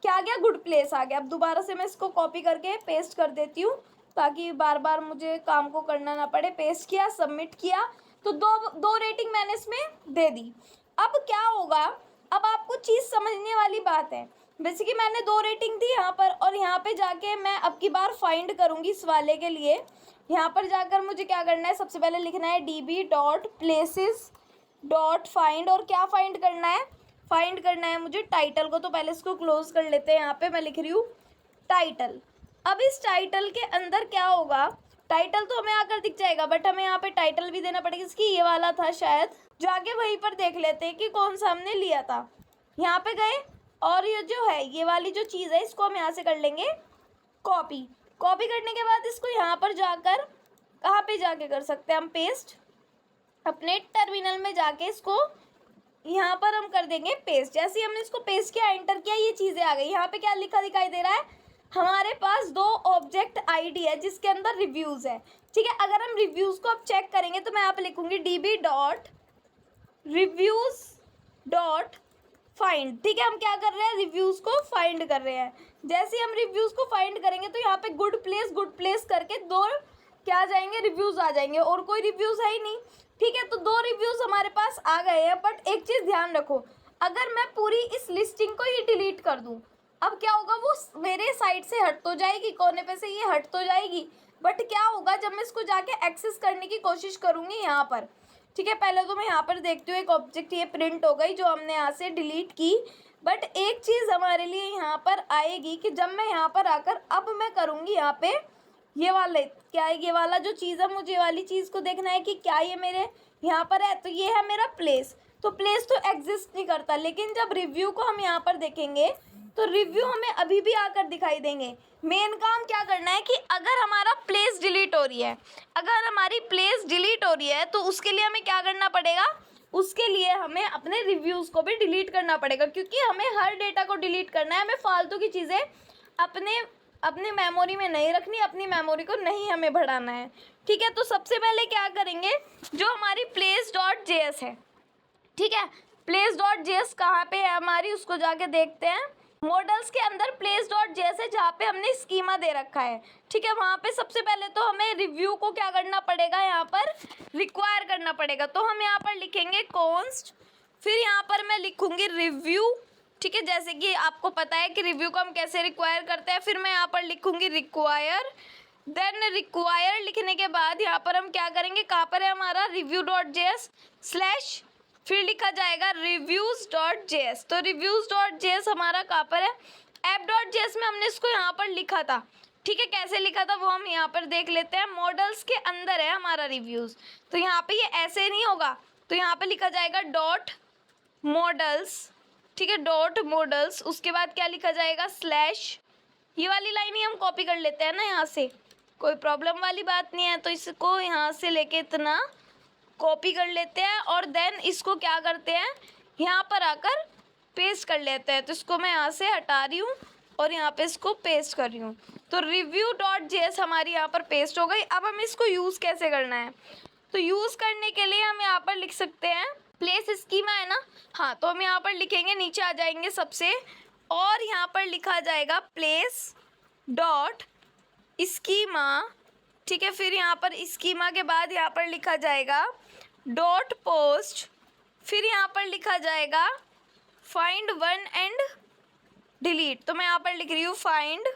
क्या आ गया, गुड प्लेस आ गया। अब दोबारा से मैं इसको कॉपी करके पेस्ट कर देती हूँ ताकि बार बार मुझे काम को करना ना पड़े। पेस्ट किया, सबमिट किया, तो दो रेटिंग मैंने इसमें दे दी। अब क्या होगा, अब आपको चीज़ समझने वाली बात है। वैसे कि मैंने 2 रेटिंग दी यहाँ पर, और यहाँ पे जाके मैं अब की बार फाइंड करूँगी इस वाले के लिए। यहाँ पर जाकर मुझे क्या करना है, सबसे पहले लिखना है db.places.find, और क्या फाइंड करना है, फाइंड करना है मुझे टाइटल को। तो पहले इसको क्लोज कर लेते हैं। यहाँ पे मैं लिख रही हूँ टाइटल। अब इस टाइटल के अंदर क्या होगा, टाइटल तो हमें आकर दिख जाएगा, बट हमें यहाँ पे टाइटल भी देना पड़ेगा। इसकी ये वाला था शायद, जाके वहीं पर देख लेते हैं कि कौन सा हमने लिया था। यहाँ पे गए, और ये जो है ये वाली जो चीज़ है इसको हम यहाँ से कर लेंगे कॉपी। कॉपी करने के बाद इसको यहाँ पर जाकर कहाँ पे जाके कर सकते हैं हम पेस्ट, अपने टर्मिनल में जाके इसको यहाँ पर हम कर देंगे पेस्ट। जैसे ही हमने इसको पेस्ट किया, एंटर किया, ये चीज़ें आ गई। यहाँ पे क्या लिखा दिखाई दे रहा है, हमारे पास 2 ऑब्जेक्ट आईडी है जिसके अंदर रिव्यूज़ है। ठीक है, अगर हम रिव्यूज़ को अब चेक करेंगे तो मैं यहाँ पे लिखूंगी db.reviews.find। ठीक है, हम क्या कर रहे हैं, रिव्यूज़ को फाइंड कर रहे हैं। जैसे ही हम रिव्यूज़ को फाइंड करेंगे तो यहाँ पे गुड प्लेस करके 2 क्या आ जाएंगे, रिव्यूज़ आ जाएंगे, और कोई रिव्यूज़ है ही नहीं। ठीक है, तो 2 रिव्यूज़ हमारे पास आ गए हैं। बट एक चीज़ ध्यान रखो, अगर मैं पूरी इस लिस्टिंग को ही डिलीट कर दूँ, अब क्या होगा, वो मेरे साइड से हट तो जाएगी, कोने पे से ये हट तो जाएगी, बट क्या होगा जब मैं इसको जाके एक्सेस करने की कोशिश करूँगी यहाँ पर। ठीक है, पहले तो मैं यहाँ पर देखती हूँ, एक ऑब्जेक्ट ये प्रिंट हो गई जो हमने यहाँ से डिलीट की। बट एक चीज़ हमारे लिए यहाँ पर आएगी कि जब मैं यहाँ पर आकर अब मैं करूँगी यहाँ पे ये वाले, क्या है ये वाला जो चीज़ है, मुझे वाली चीज़ को देखना है कि क्या ये मेरे यहाँ पर है। तो ये है मेरा प्लेस, तो प्लेस तो एग्जिस्ट नहीं करता, लेकिन जब रिव्यू को हम यहाँ पर देखेंगे तो रिव्यू हमें अभी भी आकर दिखाई देंगे। मेन काम क्या करना है कि अगर हमारा प्लेस डिलीट हो रही है, अगर हमारी प्लेस डिलीट हो रही है तो उसके लिए हमें क्या करना पड़ेगा, उसके लिए हमें अपने रिव्यूज़ को भी डिलीट करना पड़ेगा, क्योंकि हमें हर डेटा को डिलीट करना है। हमें फालतू की चीज़ें अपने मेमोरी में नहीं रखनी, अपनी मेमोरी को नहीं हमें बढ़ाना है। ठीक है, तो सबसे पहले क्या करेंगे, जो हमारी place.js है, ठीक है, place.js कहाँ पे है हमारी, उसको जाके देखते हैं। मॉडल्स के अंदर place.js है जहाँ पे हमने स्कीमा दे रखा है। ठीक है, वहाँ पे सबसे पहले तो हमें रिव्यू को क्या करना पड़ेगा, यहाँ पर रिक्वायर करना पड़ेगा। तो हम यहाँ पर लिखेंगे const, फिर यहाँ पर मैं लिखूँगी रिव्यू। ठीक है, जैसे कि आपको पता है कि रिव्यू को हम कैसे रिक्वायर करते हैं। फिर मैं यहाँ पर लिखूँगी रिक्वायर, देन रिक्वायर लिखने के बाद यहाँ पर हम क्या करेंगे, कहाँ पर है हमारा review.js स्लैश, फिर लिखा जाएगा reviews.js। तो reviews.js हमारा कहाँ पर है, app.js में हमने इसको यहाँ पर लिखा था। ठीक है, कैसे लिखा था वो हम यहाँ पर देख लेते हैं। मॉडल्स के अंदर है हमारा रिव्यूज़, तो यहाँ पे ये ऐसे नहीं होगा, तो यहाँ पे लिखा जाएगा डॉट मॉडल्स। ठीक है, डॉट मॉडल्स, उसके बाद क्या लिखा जाएगा, स्लैश। ये वाली लाइन ही हम कॉपी कर लेते हैं ना यहाँ से, कोई प्रॉब्लम वाली बात नहीं है। तो इसको यहाँ से लेके इतना कॉपी कर लेते हैं, और देन इसको क्या करते हैं, यहाँ पर आकर पेस्ट कर लेते हैं। तो इसको मैं यहाँ से हटा रही हूँ और यहाँ पे इसको पेस्ट कर रही हूँ। तो review.js हमारी यहाँ पर पेस्ट हो गई। अब हम इसको यूज़ कैसे करना है, तो यूज़ करने के लिए हम यहाँ पर लिख सकते हैं प्लेस स्कीमा है ना, हाँ, तो हम यहाँ पर लिखेंगे, नीचे आ जाएंगे सबसे, और यहाँ पर लिखा जाएगा प्लेस डॉट स्कीमा। ठीक है, फिर यहाँ पर स्कीमा के बाद यहाँ पर लिखा जाएगा डॉट पोस्ट, फिर यहाँ पर लिखा जाएगा फाइंड वन एंड डिलीट। तो मैं यहाँ पर लिख रही हूँ फाइंड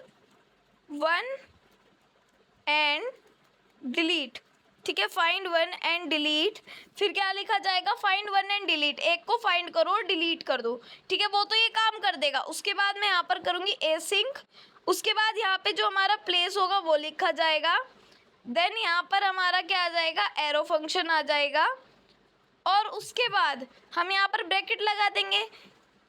वन एंड डिलीट। ठीक है, फाइंड वन एंड डिलीट, फिर क्या लिखा जाएगा, फाइंड वन एंड डिलीट, एक को फाइंड करो और डिलीट कर दो। ठीक है, वो तो ये काम कर देगा। उसके बाद मैं यहाँ पर करूँगी एसिंक, उसके बाद यहाँ पे जो हमारा प्लेस होगा वो लिखा जाएगा। देन यहाँ पर हमारा क्या आ जाएगा, एरो फंक्शन आ जाएगा, और उसके बाद हम यहाँ पर ब्रैकेट लगा देंगे।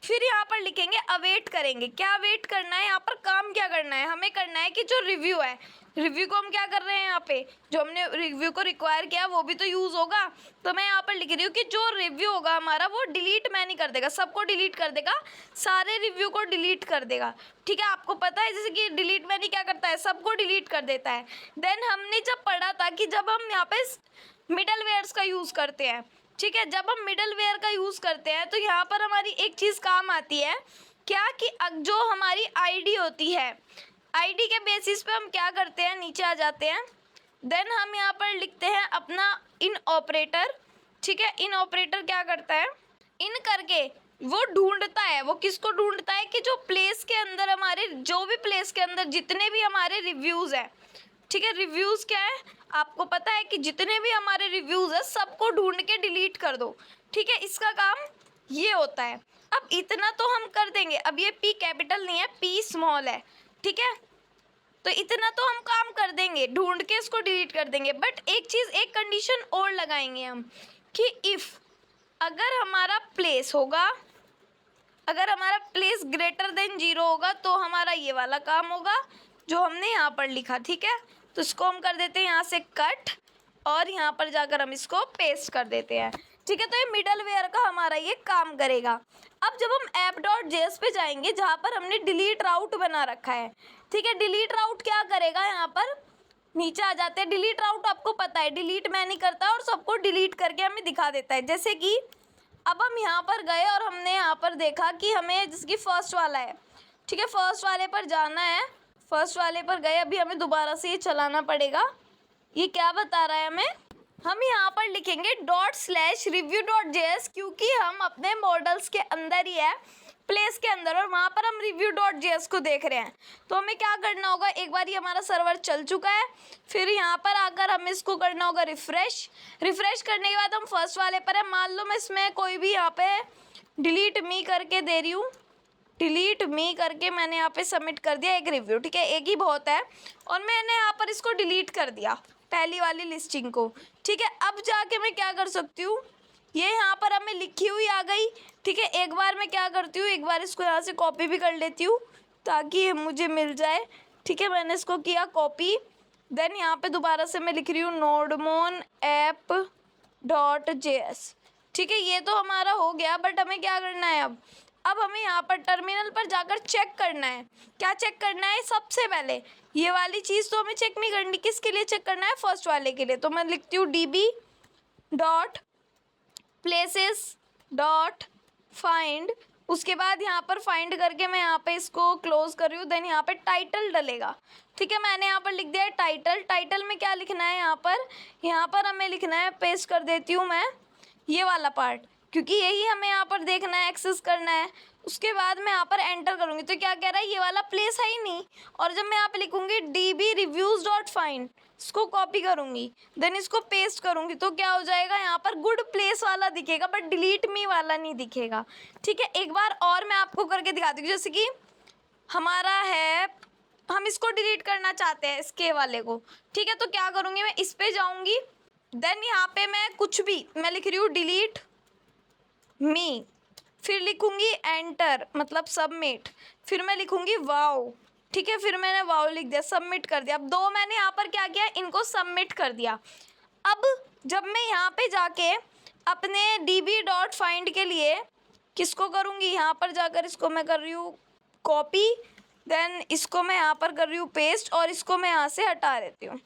फिर यहाँ पर लिखेंगे अवेट करेंगे। क्या अवेट करना है, यहाँ पर काम क्या करना है, हमें करना है कि जो रिव्यू है, रिव्यू को हम क्या कर रहे हैं, यहाँ पे जो हमने रिव्यू को रिक्वायर किया वो भी तो यूज़ होगा। तो मैं यहाँ पर लिख रही हूँ कि जो रिव्यू होगा हमारा वो डिलीट मैं नहीं कर देगा, सबको डिलीट कर देगा, सारे रिव्यू को डिलीट कर देगा। ठीक है, आपको पता है जैसे कि डिलीट मैनी क्या करता है, सबको डिलीट कर देता है। देन हमने जब पढ़ा था कि जब हम यहाँ पे मिडल वेयर्स का यूज़ करते हैं, ठीक है, जब हम मिडल वेयर का यूज़ करते हैं तो यहाँ पर हमारी एक चीज़ काम आती है क्या कि जो हमारी आईडी होती है, आईडी के बेसिस पे हम क्या करते हैं, नीचे आ जाते हैं। देन हम यहाँ पर लिखते हैं अपना इन ऑपरेटर। ठीक है, इन ऑपरेटर क्या करता है, इन करके वो ढूंढता है, वो किसको ढूंढता है कि जो प्लेस के अंदर हमारे, जो भी प्लेस के अंदर जितने भी हमारे रिव्यूज़ हैं। ठीक है, रिव्यूज़ क्या है आपको पता है कि जितने भी हमारे रिव्यूज़ है सबको ढूंढ के डिलीट कर दो। ठीक है, इसका काम ये होता है। अब इतना तो हम कर देंगे। अब ये पी कैपिटल नहीं है, पी स्मॉल है। ठीक है, तो इतना तो हम काम कर देंगे, ढूंढ के इसको डिलीट कर देंगे। बट एक चीज़, एक कंडीशन और लगाएंगे हम कि इफ़ अगर हमारा प्लेस होगा, अगर हमारा प्लेस ग्रेटर देन 0 होगा तो हमारा ये वाला काम होगा जो हमने यहाँ पर लिखा। ठीक है, तो इसको हम कर देते हैं यहाँ से कट और यहाँ पर जाकर हम इसको पेस्ट कर देते हैं। ठीक है, तो ये मिडल वेयर का हमारा ये काम करेगा। अब जब हम app.js पे जाएंगे जहाँ पर हमने डिलीट राउट बना रखा है। ठीक है, डिलीट राउट क्या करेगा, यहाँ पर नीचे आ जाते हैं। डिलीट राउट आपको पता है डिलीट मैं नहीं करता और सबको डिलीट करके हमें दिखा देता है। जैसे कि अब हम यहाँ पर गए और हमने यहाँ पर देखा कि हमें जिसकी फर्स्ट वाला है। ठीक है, फर्स्ट वाले पर जाना है, फर्स्ट वाले पर गए। अभी हमें दोबारा से ये चलाना पड़ेगा। ये क्या बता रहा है हमें, हम यहाँ पर लिखेंगे ./review.js क्योंकि हम अपने मॉडल्स के अंदर ही है, प्लेस के अंदर, और वहाँ पर हम review.js को देख रहे हैं। तो हमें क्या करना होगा, एक बार ये हमारा सर्वर चल चुका है, फिर यहाँ पर आकर हमें इसको करना होगा रिफ़्रेश। रिफ़्रेश करने के बाद हम फर्स्ट वाले पर है। मान लो मैं इसमें कोई भी यहाँ पे डिलीट मी करके दे रही हूँ, डिलीट मी करके मैंने यहाँ पे सबमिट कर दिया एक रिव्यू। ठीक है, एक ही बहुत है, और मैंने यहाँ पर इसको डिलीट कर दिया पहली वाली लिस्टिंग को। ठीक है, अब जाके मैं क्या कर सकती हूँ, ये यहाँ पर हमें लिखी हुई आ गई। ठीक है, एक बार मैं क्या करती हूँ, एक बार इसको यहाँ से कॉपी भी कर लेती हूँ ताकि ये मुझे मिल जाए। ठीक है, मैंने इसको किया कॉपी। देन यहाँ पे दोबारा से मैं लिख रही हूँ nodemon app.js। ठीक है, ये तो हमारा हो गया। बट हमें क्या करना है, अब हमें यहाँ पर टर्मिनल पर जाकर चेक करना है। क्या चेक करना है, सबसे पहले ये वाली चीज़ तो हमें चेक नहीं करनी। किसके लिए चेक करना है, फर्स्ट वाले के लिए। तो मैं लिखती हूँ db.places.find। उसके बाद यहाँ पर फाइंड करके मैं यहाँ पे इसको क्लोज कर रही हूँ। देन यहाँ पे टाइटल डलेगा। ठीक है, मैंने यहाँ पर लिख दिया है टाइटल। टाइटल में क्या लिखना है, यहाँ पर हमें लिखना है, पेस्ट कर देती हूँ मैं ये वाला पार्ट, क्योंकि यही हमें यहाँ पर देखना है, एक्सेस करना है। उसके बाद मैं यहाँ पर एंटर करूँगी तो क्या कह रहा है, ये वाला प्लेस है ही नहीं। और जब मैं यहाँ पे लिखूँगी db.reviews.find, इसको कॉपी करूँगी, देन इसको पेस्ट करूँगी तो क्या हो जाएगा, यहाँ पर गुड प्लेस वाला दिखेगा बट डिलीट मी वाला नहीं दिखेगा। ठीक है, एक बार और मैं आपको करके दिखाती हूँ। जैसे कि हमारा है, हम इसको डिलीट करना चाहते हैं इसके वाले को। ठीक है, तो क्या करूँगी, मैं इस पर जाऊँगी। देन यहाँ पे मैं कुछ भी मैं लिख रही हूँ डिलीट मी, फिर लिखूँगी एंटर मतलब सबमिट, फिर मैं लिखूँगी वाओ। ठीक है, फिर मैंने वाओ लिख दिया, सबमिट कर दिया। अब दो मैंने यहाँ पर क्या किया, इनको सबमिट कर दिया। अब जब मैं यहाँ पे जाके अपने db.find के लिए किसको करूँगी, यहाँ पर जाकर इसको मैं कर रही हूँ कॉपी, देन इसको मैं यहाँ पर कर रही हूँ पेस्ट, और इसको मैं यहाँ से हटा देती हूँ।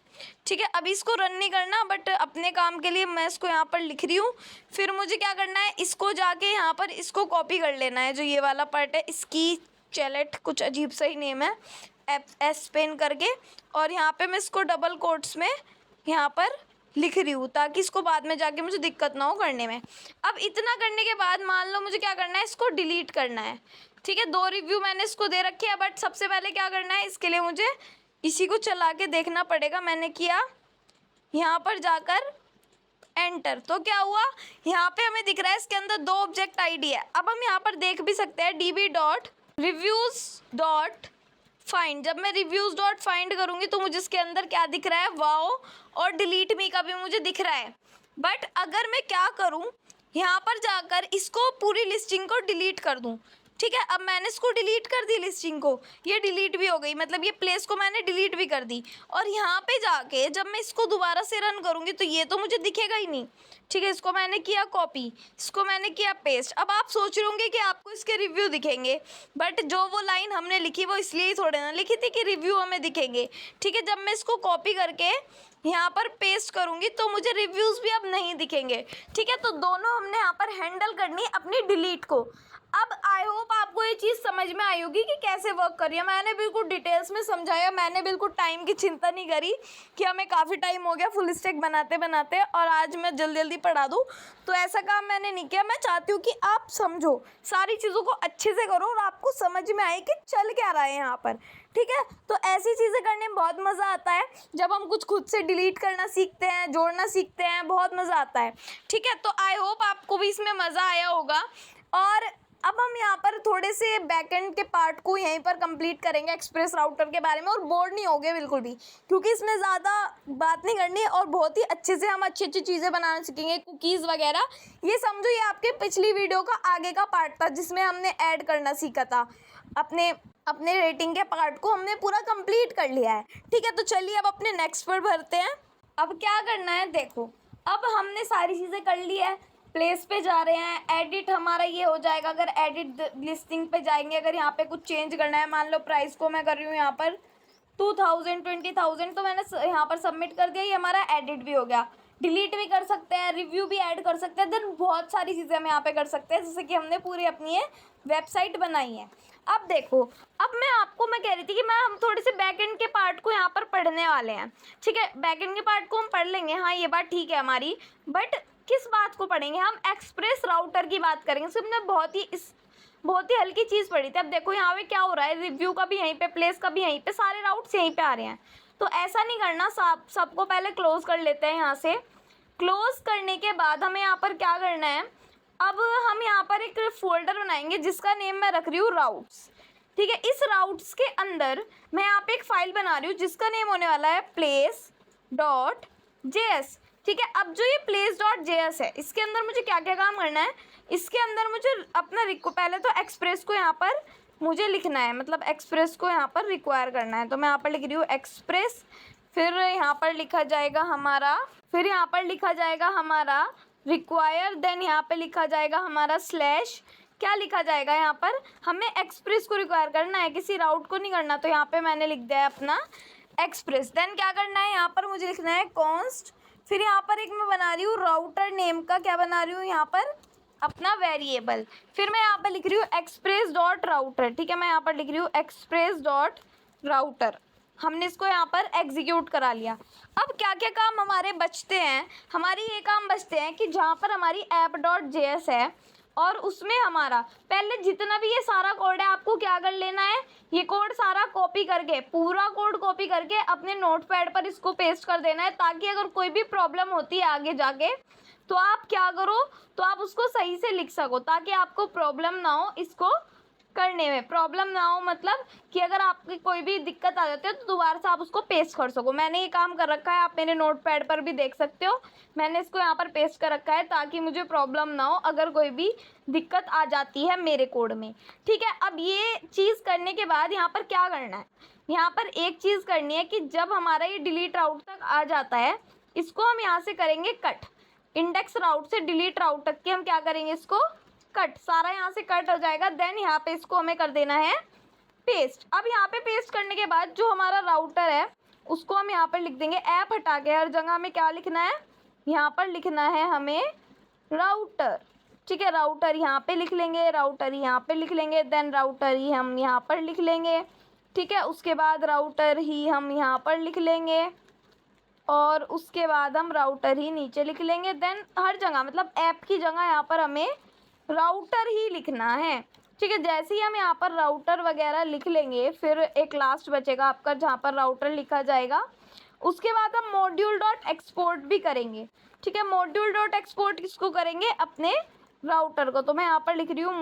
ठीक है, अभी इसको रन नहीं करना, बट अपने काम के लिए मैं इसको यहाँ पर लिख रही हूँ। फिर मुझे क्या करना है, इसको जाके यहाँ पर इसको कॉपी कर लेना है, जो ये वाला पार्ट है, इसकी चैलेट कुछ अजीब सा ही नेम है, एस पेन करके, और यहाँ पे मैं इसको डबल कोट्स में यहाँ पर लिख रही हूँ ताकि इसको बाद में जाके मुझे दिक्कत ना हो करने में। अब इतना करने के बाद मान लो मुझे क्या करना है, इसको डिलीट करना है। ठीक है, 2 रिव्यू मैंने इसको दे रखे है, बट सबसे पहले क्या करना है, इसके लिए मुझे इसी को चला के देखना पड़ेगा। मैंने किया यहाँ पर जाकर एंटर, तो क्या हुआ, यहाँ पे हमें दिख रहा है इसके अंदर 2 ऑब्जेक्ट आईडी है। अब हम यहाँ पर देख भी सकते हैं db.reviews.find। जब मैं reviews.find करूँगी तो मुझे इसके अंदर क्या दिख रहा है, वाओ, और डिलीट मी का भी मुझे दिख रहा है। बट अगर मैं क्या करूँ, यहाँ पर जाकर इसको पूरी लिस्टिंग को डिलीट कर दूँ। ठीक है, अब मैंने इसको डिलीट कर दी लिस्टिंग को, ये डिलीट भी हो गई, मतलब ये प्लेस को मैंने डिलीट भी कर दी। और यहाँ पे जाके जब मैं इसको दोबारा से रन करूँगी तो ये तो मुझे दिखेगा ही नहीं। ठीक है, इसको मैंने किया कॉपी, इसको मैंने किया पेस्ट। अब आप सोच रहे होंगे कि आपको इसके रिव्यू दिखेंगे, बट जो वो लाइन हमने लिखी वो इसलिए ही थोड़े ना लिखी थी कि रिव्यू हमें दिखेंगे। ठीक है, जब मैं इसको कॉपी करके यहाँ पर पेस्ट करूँगी तो मुझे रिव्यूज़ भी अब नहीं दिखेंगे। ठीक है, तो दोनों हमने यहाँ पर हैंडल करनी अपनी डिलीट को। अब आई होप आपको ये चीज़ समझ में आई होगी कि कैसे वर्क कर रही है। मैंने बिल्कुल डिटेल्स में समझाया, मैंने बिल्कुल टाइम की चिंता नहीं करी कि हमें काफ़ी टाइम हो गया फुल स्टैक बनाते बनाते और आज मैं जल्दी जल्दी पढ़ा दूँ, तो ऐसा काम मैंने नहीं किया। मैं चाहती हूँ कि आप समझो, सारी चीज़ों को अच्छे से करो और आपको समझ में आए कि चल क्या रहा है यहाँ पर, ठीक है। तो ऐसी चीज़ें करने में बहुत मज़ा आता है जब हम कुछ खुद से डिलीट करना सीखते हैं, जोड़ना सीखते हैं, बहुत मज़ा आता है, ठीक है। तो आई होप आपको भी इसमें मज़ा आया होगा। और अब हम यहाँ पर थोड़े से बैकएंड के पार्ट को यहीं पर कंप्लीट करेंगे एक्सप्रेस राउटर के बारे में, और बोर नहीं होगे बिल्कुल भी, क्योंकि इसमें ज़्यादा बात नहीं करनी और बहुत ही अच्छे से हम अच्छी अच्छी चीज़ें बनाना सीखेंगे, कुकीज़ वगैरह। ये समझो ये आपके पिछली वीडियो का आगे का पार्ट था जिसमें हमने ऐड करना सीखा था। अपने रेटिंग के पार्ट को हमने पूरा कंप्लीट कर लिया है, ठीक है। तो चलिए अब अपने नेक्स्ट पर भरते हैं। अब क्या करना है, देखो अब हमने सारी चीज़ें कर ली है, प्लेस पे जा रहे हैं, एडिट हमारा ये हो जाएगा। अगर एडिट लिस्टिंग पे जाएंगे, अगर यहाँ पे कुछ चेंज करना है, मान लो प्राइस को मैं कर रही हूँ यहाँ पर 2000 20,000, तो मैंने यहाँ पर सबमिट कर दिया, ये हमारा एडिट भी हो गया। डिलीट भी कर सकते हैं, रिव्यू भी ऐड कर सकते हैं, देन बहुत सारी चीज़ें हम यहाँ पे कर सकते हैं, जैसे कि हमने पूरी अपनी ये वेबसाइट बनाई है। अब देखो, अब मैं कह रही थी कि हम थोड़े से बैकएंड के पार्ट को यहाँ पर पढ़ने वाले हैं, ठीक है। बैकएंड के पार्ट को हम पढ़ लेंगे, हाँ ये बात ठीक है हमारी, बट किस बात को पढ़ेंगे हम, एक्सप्रेस राउटर की बात करेंगे। इसमें हमने बहुत ही हल्की चीज़ पढ़ी थी। अब देखो यहाँ पे क्या हो रहा है, रिव्यू का भी यहीं पे, प्लेस का भी यहीं पे, सारे राउट्स यहीं पे आ रहे हैं। तो ऐसा नहीं करना, सबको पहले क्लोज कर लेते हैं। यहाँ से क्लोज करने के बाद हमें यहाँ पर क्या करना है, अब हम यहाँ पर एक फोल्डर बनाएंगे जिसका नेम मैं रख रही हूँ राउट्स, ठीक है। इस राउट्स के अंदर मैं यहाँ पे एक फाइल बना रही हूँ जिसका नेम होने वाला है place.js, ठीक है। अब जो ये place.js है, इसके अंदर मुझे क्या क्या काम करना है, इसके अंदर मुझे अपना पहले तो एक्सप्रेस को यहाँ पर मुझे लिखना है, मतलब एक्सप्रेस को यहाँ पर रिक्वायर करना है। तो मैं यहाँ पर लिख रही हूँ एक्सप्रेस, फिर यहाँ पर लिखा जाएगा हमारा रिक्वायर, देन यहाँ पे लिखा जाएगा हमारा स्लैश, क्या लिखा जाएगा यहाँ पर, हमें एक्सप्रेस को रिक्वायर करना है, किसी राउट को नहीं करना। तो यहाँ पे मैंने लिख दिया है अपना एक्सप्रेस। देन क्या करना है, यहाँ पर मुझे लिखना है कॉन्स्ट, फिर यहाँ पर एक मैं बना रही हूँ राउटर नेम का, क्या बना रही हूँ यहाँ पर, अपना वेरिएबल। फिर मैं यहाँ पर लिख रही हूँ एक्सप्रेस डॉट राउटर, ठीक है। मैं यहाँ पर लिख रही हूँ एक्सप्रेस डॉट राउटर, हमने इसको यहाँ पर एग्जीक्यूट करा लिया। अब क्या क्या काम हमारे बचते हैं, हमारी ये काम बचते हैं कि जहाँ पर हमारी app.js है और उसमें हमारा पहले जितना भी ये सारा कोड है, आपको क्या कर लेना है, ये कोड सारा कॉपी करके, पूरा कोड कॉपी करके अपने नोटपैड पर इसको पेस्ट कर देना है, ताकि अगर कोई भी प्रॉब्लम होती है आगे जाके तो आप क्या करो, तो आप उसको सही से लिख सको, ताकि आपको प्रॉब्लम ना हो, इसको करने में प्रॉब्लम ना हो, मतलब कि अगर आपकी कोई भी दिक्कत आ जाती है तो दोबारा से आप उसको पेस्ट कर सको। मैंने ये काम कर रखा है, आप मेरे नोटपैड पर भी देख सकते हो, मैंने इसको यहाँ पर पेस्ट कर रखा है ताकि मुझे प्रॉब्लम ना हो अगर कोई भी दिक्कत आ जाती है मेरे कोड में, ठीक है। अब ये चीज़ करने के बाद यहाँ पर क्या करना है, यहाँ पर एक चीज़ करनी है कि जब हमारा ये डिलीट राउट तक आ जाता है, इसको हम यहाँ से करेंगे कट, इंडेक्स राउट से डिलीट राउट तक की हम क्या करेंगे, इसको कट, सारा यहाँ से कट हो जाएगा। देन यहाँ पे इसको हमें कर देना है पेस्ट। अब यहाँ पे पेस्ट करने के बाद जो हमारा राउटर है उसको हम यहाँ पर लिख देंगे, ऐप हटा के हर जगह हमें क्या लिखना है, यहाँ पर लिखना है हमें राउटर, ठीक है। राउटर यहाँ पे लिख लेंगे, राउटर यहाँ पे लिख लेंगे, देन राउटर ही हम यहाँ पर लिख लेंगे, ठीक है। उसके बाद राउटर ही हम यहाँ पर लिख लेंगे और उसके बाद हम राउटर ही नीचे लिख लेंगे। देन हर जगह, मतलब ऐप की जगह यहाँ पर हमें राउटर ही लिखना है, ठीक है। जैसे ही हम यहाँ पर राउटर वगैरह लिख लेंगे, फिर एक लास्ट बचेगा आपका जहाँ पर राउटर लिखा जाएगा। उसके बाद हम मॉड्यूल डॉट एक्सपोर्ट भी करेंगे, ठीक है। मॉड्यूल डॉट एक्सपोर्ट किसको करेंगे, अपने राउटर को। तो मैं यहाँ पर लिख रही हूँ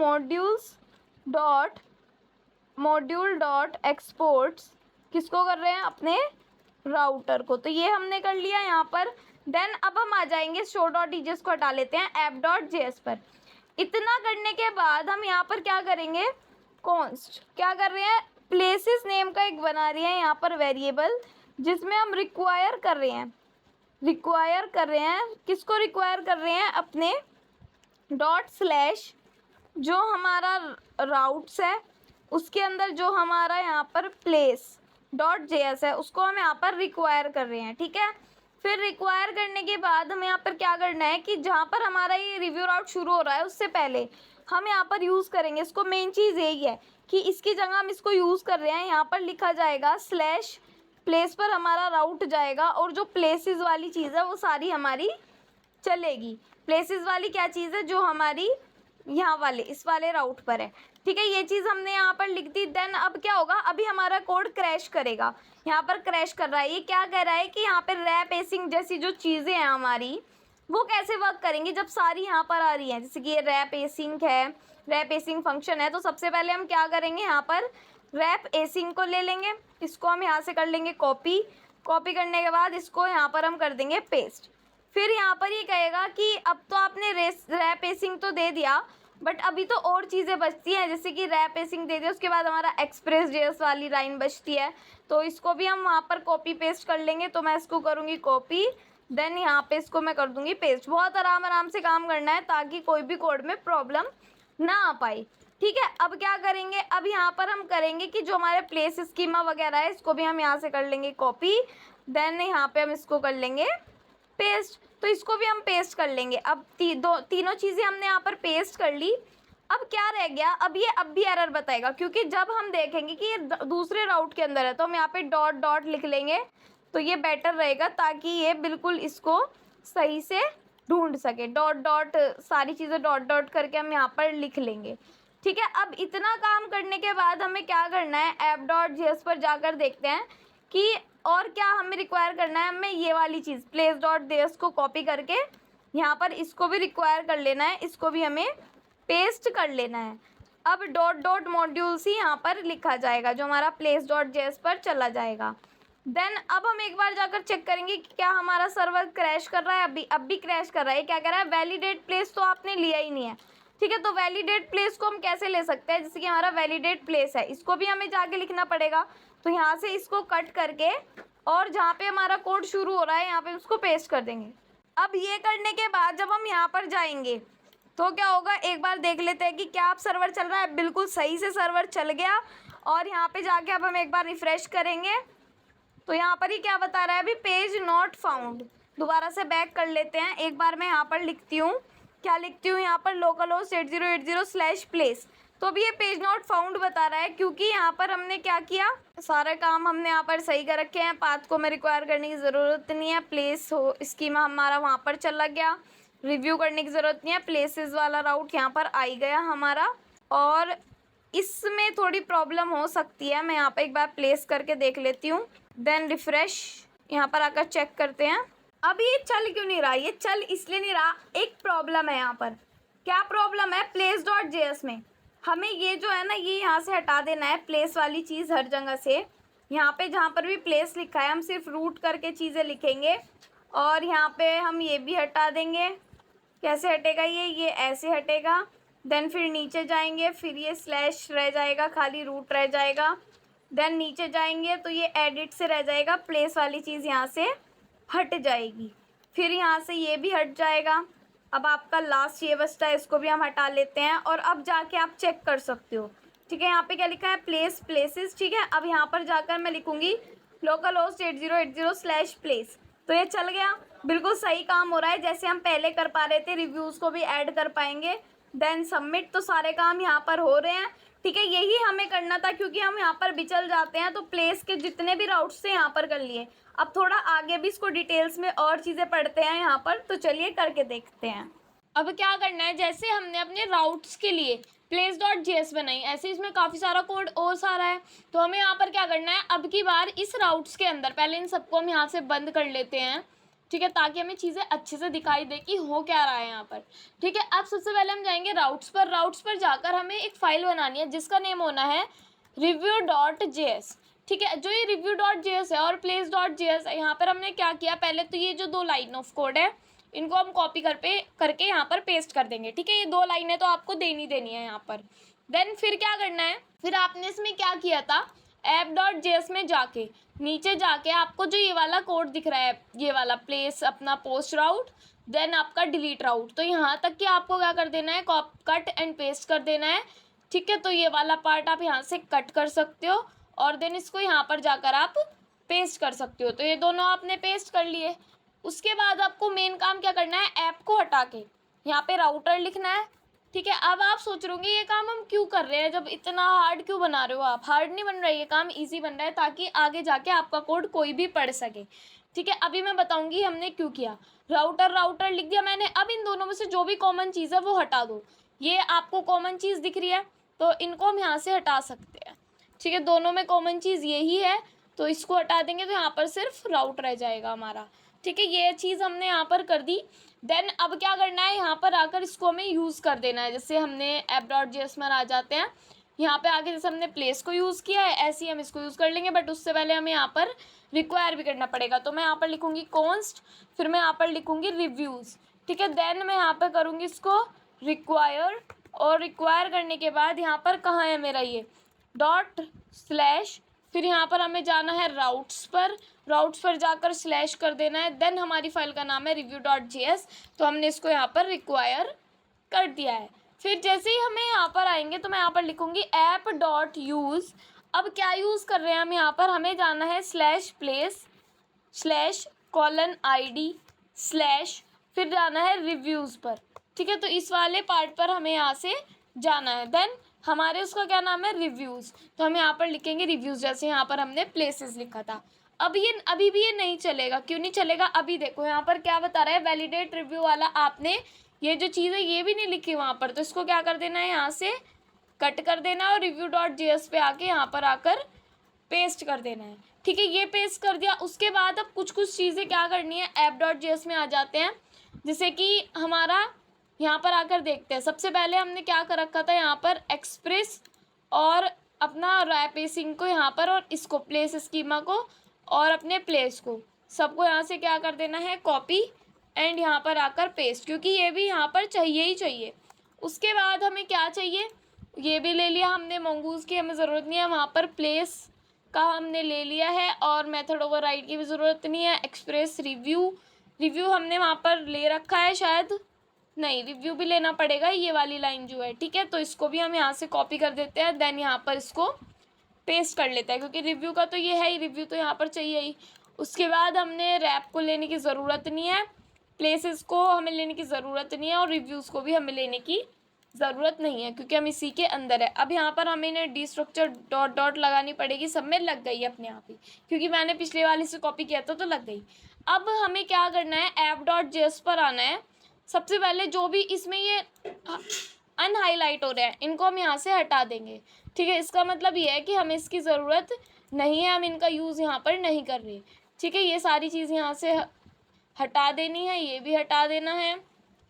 मॉड्यूल डॉट एक्सपोर्ट्स किसको कर रहे हैं, अपने राउटर को। तो ये हमने कर लिया यहाँ पर। देन अब हम आ जाएंगे show.js को हटा लेते हैं, app.js पर। इतना करने के बाद हम यहाँ पर क्या करेंगे, कॉन्स्ट, क्या कर रहे हैं, प्लेसेस नेम का एक बना रहे हैं यहाँ पर वेरिएबल, जिसमें हम रिक्वायर कर रहे हैं, किसको रिक्वायर कर रहे हैं, अपने डॉट स्लैश जो हमारा राउट्स है उसके अंदर जो हमारा यहाँ पर place.js है उसको हम यहाँ पर रिक्वायर कर रहे हैं, ठीक है। फिर रिक्वायर करने के बाद हमें यहाँ पर क्या करना है कि जहाँ पर हमारा ये रिव्यू राउट शुरू हो रहा है उससे पहले हम यहाँ पर यूज़ करेंगे इसको। मेन चीज़ यही है कि इसकी जगह हम इसको यूज़ कर रहे हैं। यहाँ पर लिखा जाएगा स्लैश प्लेस पर हमारा राउट जाएगा और जो प्लेसेस वाली चीज़ है वो सारी हमारी चलेगी। प्लेसेस वाली क्या चीज़ है, जो हमारी यहाँ वाले इस वाले राउट पर है, ठीक है। ये चीज़ हमने यहाँ पर लिख दी। देन अब क्या होगा, अभी हमारा कोड क्रैश करेगा। यहाँ पर क्रैश कर रहा है, ये क्या कह रहा है कि यहाँ पर रैप एसिंग जैसी जो चीज़ें हैं हमारी वो कैसे वर्क करेंगी जब सारी यहाँ पर आ रही हैं। जैसे कि ये रैप एसिंग है, रैप एसिंग फंक्शन है। तो सबसे पहले हम क्या करेंगे, यहाँ पर रैप एसिंग को ले लेंगे, इसको हम यहाँ से कर लेंगे कॉपी। कॉपी करने के बाद इसको यहाँ पर हम कर देंगे पेस्ट। फिर यहाँ पर ये कहेगा कि अब तो आपने रैप एसिंग तो दे दिया, बट अभी तो और चीज़ें बचती हैं। जैसे कि रैप एसिंग दे दिया, उसके बाद हमारा एक्सप्रेस जेएस वाली लाइन बचती है, तो इसको भी हम वहाँ पर कॉपी पेस्ट कर लेंगे। तो मैं इसको करूँगी कॉपी, देन यहाँ पे इसको मैं कर दूँगी पेस्ट। बहुत आराम से काम करना है ताकि कोई भी कोड में प्रॉब्लम ना आ पाए, ठीक है। अब क्या करेंगे, अब यहाँ पर हम करेंगे कि जो हमारे प्लेस स्कीमा वगैरह है इसको भी हम यहाँ से कर लेंगे कॉपी, देन यहाँ पे हम इसको कर लेंगे पेस्ट। तो इसको भी हम पेस्ट कर लेंगे। अब तीनों चीज़ें हमने यहाँ पर पेस्ट कर ली। अब क्या रह गया, अब ये अब भी एरर बताएगा, क्योंकि जब हम देखेंगे कि ये दूसरे राउट के अंदर है तो हम यहाँ पे डॉट डॉट लिख लेंगे, तो ये बेटर रहेगा ताकि ये बिल्कुल इसको सही से ढूंढ सके। डॉट डॉट सारी चीज़ें डॉट डॉट करके हम यहाँ पर लिख लेंगे, ठीक है। अब इतना काम करने के बाद हमें क्या करना है, app.js पर जाकर देखते हैं कि और क्या हमें रिक्वायर करना है। हमें ये वाली चीज़ place.js को कॉपी करके यहाँ पर इसको भी रिक्वायर कर लेना है, इसको भी हमें पेस्ट कर लेना है। अब डॉट डॉट मॉड्यूल्स ही यहाँ पर लिखा जाएगा जो हमारा place.js पर चला जाएगा। देन अब हम एक बार जाकर चेक करेंगे कि क्या हमारा सर्वर क्रैश कर रहा है। अब भी क्रैश कर रहा है। क्या कह रहा है, वैलिडेट प्लेस तो आपने लिया ही नहीं है, ठीक है। तो वैलिडेट प्लेस को हम कैसे ले सकते हैं, जैसे कि हमारा वैलिडेट प्लेस है, इसको भी हमें जाके लिखना पड़ेगा। तो यहाँ से इसको कट करके और जहाँ पे हमारा कोड शुरू हो रहा है यहाँ पे उसको पेस्ट कर देंगे। अब ये करने के बाद जब हम यहाँ पर जाएंगे तो क्या होगा, एक बार देख लेते हैं कि क्या आप सर्वर चल रहा है। बिल्कुल सही से सर्वर चल गया। और यहाँ पे जाके अब हम एक बार रिफ्रेश करेंगे तो यहाँ पर ही क्या बता रहा है, अभी पेज नॉट फाउंड। दोबारा से बैक कर लेते हैं। एक बार मैं यहाँ पर लिखती हूँ, क्या लिखती हूँ यहाँ पर, localhost 8080/place। तो अभी ये पेज नॉट फाउंड बता रहा है, क्योंकि यहाँ पर हमने क्या किया, सारे काम हमने यहाँ पर सही कर रखे हैं। पाथ को हमें रिक्वायर करने की ज़रूरत नहीं है। प्लेस हो स्कीमा हमारा वहाँ पर चला गया, रिव्यू करने की ज़रूरत नहीं है। प्लेसेस वाला राउट यहाँ पर आ ही गया हमारा। और इसमें थोड़ी प्रॉब्लम हो सकती है, मैं यहाँ पर एक बार प्लेस करके देख लेती हूँ। देन रिफ्रेश, यहाँ पर आकर चेक करते हैं। अब ये चल क्यों नहीं रहा, ये चल इसलिए नहीं रहा, एक प्रॉब्लम है यहाँ पर। क्या प्रॉब्लम है, place.js में हमें ये जो है ना, ये यहाँ से हटा देना है प्लेस वाली चीज़ हर जगह से। यहाँ पे जहाँ पर भी प्लेस लिखा है हम सिर्फ रूट करके चीज़ें लिखेंगे, और यहाँ पे हम ये भी हटा देंगे। कैसे हटेगा ये ऐसे हटेगा। देन फिर नीचे जाएंगे, फिर ये स्लैश रह जाएगा, खाली रूट रह जाएगा। देन नीचे जाएंगे तो ये एडिट से रह जाएगा, प्लेस वाली चीज़ यहाँ से हट जाएगी। फिर यहाँ से ये भी हट जाएगा। अब आपका लास्ट ये बचता है, इसको भी हम हटा लेते हैं। और अब जाके आप चेक कर सकते हो, ठीक है। यहाँ पे क्या लिखा है, प्लेसेस, ठीक है। अब यहाँ पर जाकर मैं लिखूँगी localhost 8080/place। तो ये चल गया, बिल्कुल सही काम हो रहा है जैसे हम पहले कर पा रहे थे। रिव्यूज़ को भी ऐड कर पाएंगे। देन सबमिट, तो सारे काम यहाँ पर हो रहे हैं, ठीक है। यही हमें करना था, क्योंकि हम यहाँ पर बिचल जाते हैं। तो प्लेस के जितने भी राउट्स थे यहाँ पर कर लिए। अब थोड़ा आगे भी इसको डिटेल्स में और चीज़ें पढ़ते हैं यहाँ पर, तो चलिए करके देखते हैं। अब क्या करना है, जैसे हमने अपने राउट्स के लिए place.js बनाई, ऐसे इसमें काफ़ी सारा कोड और सारा है। तो हमें यहाँ पर क्या करना है, अब की बार इस राउट्स के अंदर पहले इन सबको हम यहाँ से बंद कर लेते हैं, ठीक है, ताकि हमें चीज़ें अच्छे से दिखाई दे कि हो क्या रहा है यहाँ पर, ठीक है। अब सबसे पहले हम जाएंगे राउट्स पर। राउट्स पर जाकर हमें एक फ़ाइल बनानी है जिसका नेम होना है review.js, ठीक है। जो ये review.js है और place.js है, यहाँ पर हमने क्या किया, पहले तो ये जो 2 लाइन ऑफ कोड है इनको हम कॉपी करके यहाँ पर पेस्ट कर देंगे, ठीक है। ये 2 लाइनें तो आपको देनी है यहाँ पर। देन फिर क्या करना है, फिर आपने इसमें क्या किया था, app.js में जाके नीचे जाके आपको जो ये वाला कोड दिख रहा है, ये वाला प्लेस अपना पोस्ट राउट, देन आपका डिलीट राउट, तो यहाँ तक कि आपको क्या कर देना है, कट एंड पेस्ट कर देना है, ठीक है। तो ये वाला पार्ट आप यहाँ से कट कर सकते हो और देन इसको यहाँ पर जाकर आप पेस्ट कर सकते हो। तो ये दोनों आपने पेस्ट कर लिए। उसके बाद आपको मेन काम क्या करना है, ऐप को हटा के यहाँ पे राउटर लिखना है, ठीक है। अब आप सोच रहे होंगे ये काम हम क्यों कर रहे हैं, जब इतना हार्ड क्यों बना रहे हो आप। हार्ड नहीं बन रहा है, ये काम इजी बन रहा है ताकि आगे जाके आपका कोड कोई भी पढ़ सके। ठीक है, अभी मैं बताऊंगी हमने क्यों किया। राउटर लिख दिया मैंने। अब इन दोनों में से जो भी कॉमन चीज़ है वो हटा दो। ये आपको कॉमन चीज़ दिख रही है तो इनको हम यहाँ से हटा सकते हैं। ठीक है, दोनों में कॉमन चीज़ यही है तो इसको हटा देंगे तो यहाँ पर सिर्फ राउट रह जाएगा हमारा। ठीक है, ये चीज़ हमने यहाँ पर कर दी। देन अब क्या करना है, यहाँ पर आकर इसको हमें यूज़ कर देना है। जैसे हमने app.js में आ जाते हैं, यहाँ पे आके जैसे हमने प्लेस को यूज़ किया है ऐसे ही हम इसको यूज़ कर लेंगे, बट उससे पहले हमें यहाँ पर रिक्वायर भी करना पड़ेगा। तो मैं यहाँ पर लिखूँगी कॉन्स्ट, फिर मैं यहाँ पर लिखूँगी रिव्यूज़। ठीक है, देन मैं यहाँ पर करूँगी इसको रिक्वायर, और रिक्वायर करने के बाद यहाँ पर कहाँ है मेरा ये ./ फिर यहाँ पर हमें जाना है राउट्स पर जाकर स्लैश कर देना है। देन हमारी फाइल का नाम है review.js, तो हमने इसको यहाँ पर रिक्वायर कर दिया है। फिर जैसे ही हमें यहाँ पर आएंगे तो मैं यहाँ पर लिखूँगी app.use। अब क्या यूज़ कर रहे हैं हम यहाँ पर, हमें जाना है /place/:id/ फिर जाना है रिव्यूज़ पर। ठीक है, तो इस वाले पार्ट पर हमें यहाँ से जाना है। देन हमारे उसका क्या नाम है रिव्यूज़, तो हम यहाँ पर लिखेंगे रिव्यूज़, जैसे यहाँ पर हमने प्लेसेस लिखा था। अभी भी ये नहीं चलेगा। क्यों नहीं चलेगा, अभी देखो यहाँ पर क्या बता रहा है, वैलिडेट रिव्यू वाला आपने ये जो चीज़ है ये भी नहीं लिखी वहाँ पर, तो इसको क्या कर देना है, यहाँ से कट कर देना है और review.js पे आके यहाँ पर आकर पेस्ट कर देना है। ठीक है, ये पेस्ट कर दिया। उसके बाद अब कुछ चीज़ें क्या करनी है, app.js में आ जाते हैं। जैसे कि हमारा यहाँ पर आकर देखते हैं, सबसे पहले हमने क्या कर रखा था, यहाँ पर एक्सप्रेस और अपना रैपेसिंग को यहाँ पर, और इसको प्लेस स्कीमा को और अपने प्लेस को सबको यहाँ से क्या कर देना है, कॉपी एंड यहाँ पर आकर पेस्ट, क्योंकि ये भी यहाँ पर चाहिए ही चाहिए। उसके बाद हमें क्या चाहिए, ये भी ले लिया हमने, मंगूज़ की हमें ज़रूरत नहीं है, वहाँ पर प्लेस का हमने ले लिया है, और मेथड ओवरराइड की भी ज़रूरत नहीं है। एक्सप्रेस रिव्यू हमने वहाँ पर ले रखा है, शायद नहीं, रिव्यू भी लेना पड़ेगा, ये वाली लाइन जो है। ठीक है, तो इसको भी हम यहाँ से कॉपी कर देते हैं, देन यहाँ पर इसको पेस्ट कर लेते हैं, क्योंकि रिव्यू का तो ये है ही, रिव्यू तो यहाँ पर चाहिए ही। उसके बाद हमने रैप को लेने की ज़रूरत नहीं है, प्लेसेस को हमें लेने की ज़रूरत नहीं है, और रिव्यूज़ को भी हमें लेने की ज़रूरत नहीं है क्योंकि हम इसी के अंदर है। अब यहाँ पर हमें इन्हें डिस्ट्रक्चर डॉट लगानी पड़ेगी, सब में लग गई अपने आप ही, क्योंकि मैंने पिछले वाले से कॉपी किया था तो लग गई। अब हमें क्या करना है, app.js पर आना है। सबसे पहले जो भी इसमें ये अनहाईलाइट हो रहा है इनको हम यहाँ से हटा देंगे। ठीक है, इसका मतलब ये है कि हमें इसकी ज़रूरत नहीं है, हम इनका यूज़ यहाँ पर नहीं कर रहे। ठीक है, ये सारी चीज़ यहाँ से हटा देनी है, ये भी हटा देना है,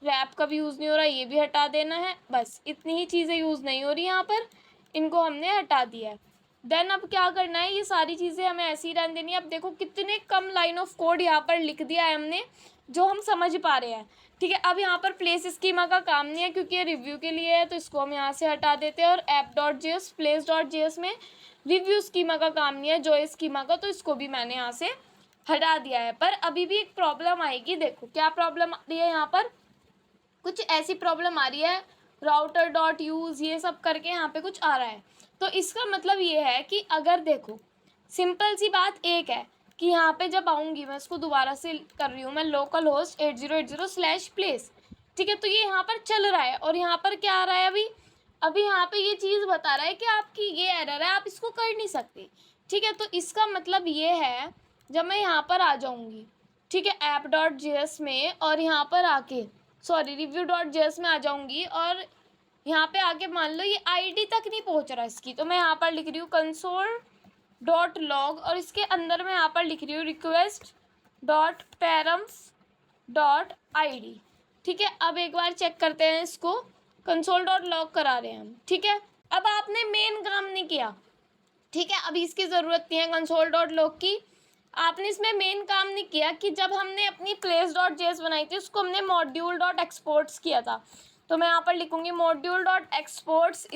रैप का भी यूज़ नहीं हो रहा, ये भी हटा देना है। बस इतनी ही चीज़ें यूज़ नहीं हो रही यहाँ पर, इनको हमने हटा दिया है। देन अब क्या करना है, ये सारी चीज़ें हमें ऐसे ही रहने देनी है। अब देखो कितने कम लाइन ऑफ कोड यहाँ पर लिख दिया है हमने, जो हम समझ पा रहे हैं। ठीक है, अब यहाँ पर प्लेस स्कीमा का काम नहीं है क्योंकि ये रिव्यू के लिए है, तो इसको हम यहाँ से हटा देते हैं। और app.js place.js में रिव्यू स्कीमा का काम नहीं है, जो स्कीमा का, तो इसको भी मैंने यहाँ से हटा दिया है। पर अभी भी एक प्रॉब्लम आएगी, देखो क्या प्रॉब्लम आ रही है, यहाँ पर कुछ ऐसी प्रॉब्लम आ रही है, router.use ये सब करके यहाँ पे कुछ आ रहा है। तो इसका मतलब ये है कि अगर देखो सिंपल सी बात एक है कि यहाँ पे जब आऊँगी, मैं इसको दोबारा से कर रही हूँ, मैं लोकल होस्ट 8080/place। ठीक है, तो ये यहाँ पर चल रहा है, और यहाँ पर क्या आ रहा है, अभी यहाँ पे ये चीज़ बता रहा है कि आपकी ये एरर है, आप इसको कर नहीं सकते। ठीक है, तो इसका मतलब ये है, जब मैं यहाँ पर आ जाऊँगी, ठीक है, app.js में, और यहाँ पर आके review.js में आ जाऊँगी, और यहाँ पे आके मान लो ये आईडी तक नहीं पहुँच रहा इसकी, तो मैं यहाँ पर लिख रही हूँ console.log, और इसके अंदर मैं यहाँ पर लिख रही हूँ request.params.id। ठीक है, अब एक बार चेक करते हैं इसको, console.log करा रहे हैं हम। ठीक है, अब आपने मेन काम नहीं किया। ठीक है, अभी इसकी ज़रूरत नहीं है console.log की, आपने इसमें मेन काम नहीं किया कि जब हमने अपनी place.js बनाई थी उसको हमने module.exports किया था। तो मैं यहाँ पर लिखूँगी module.exports =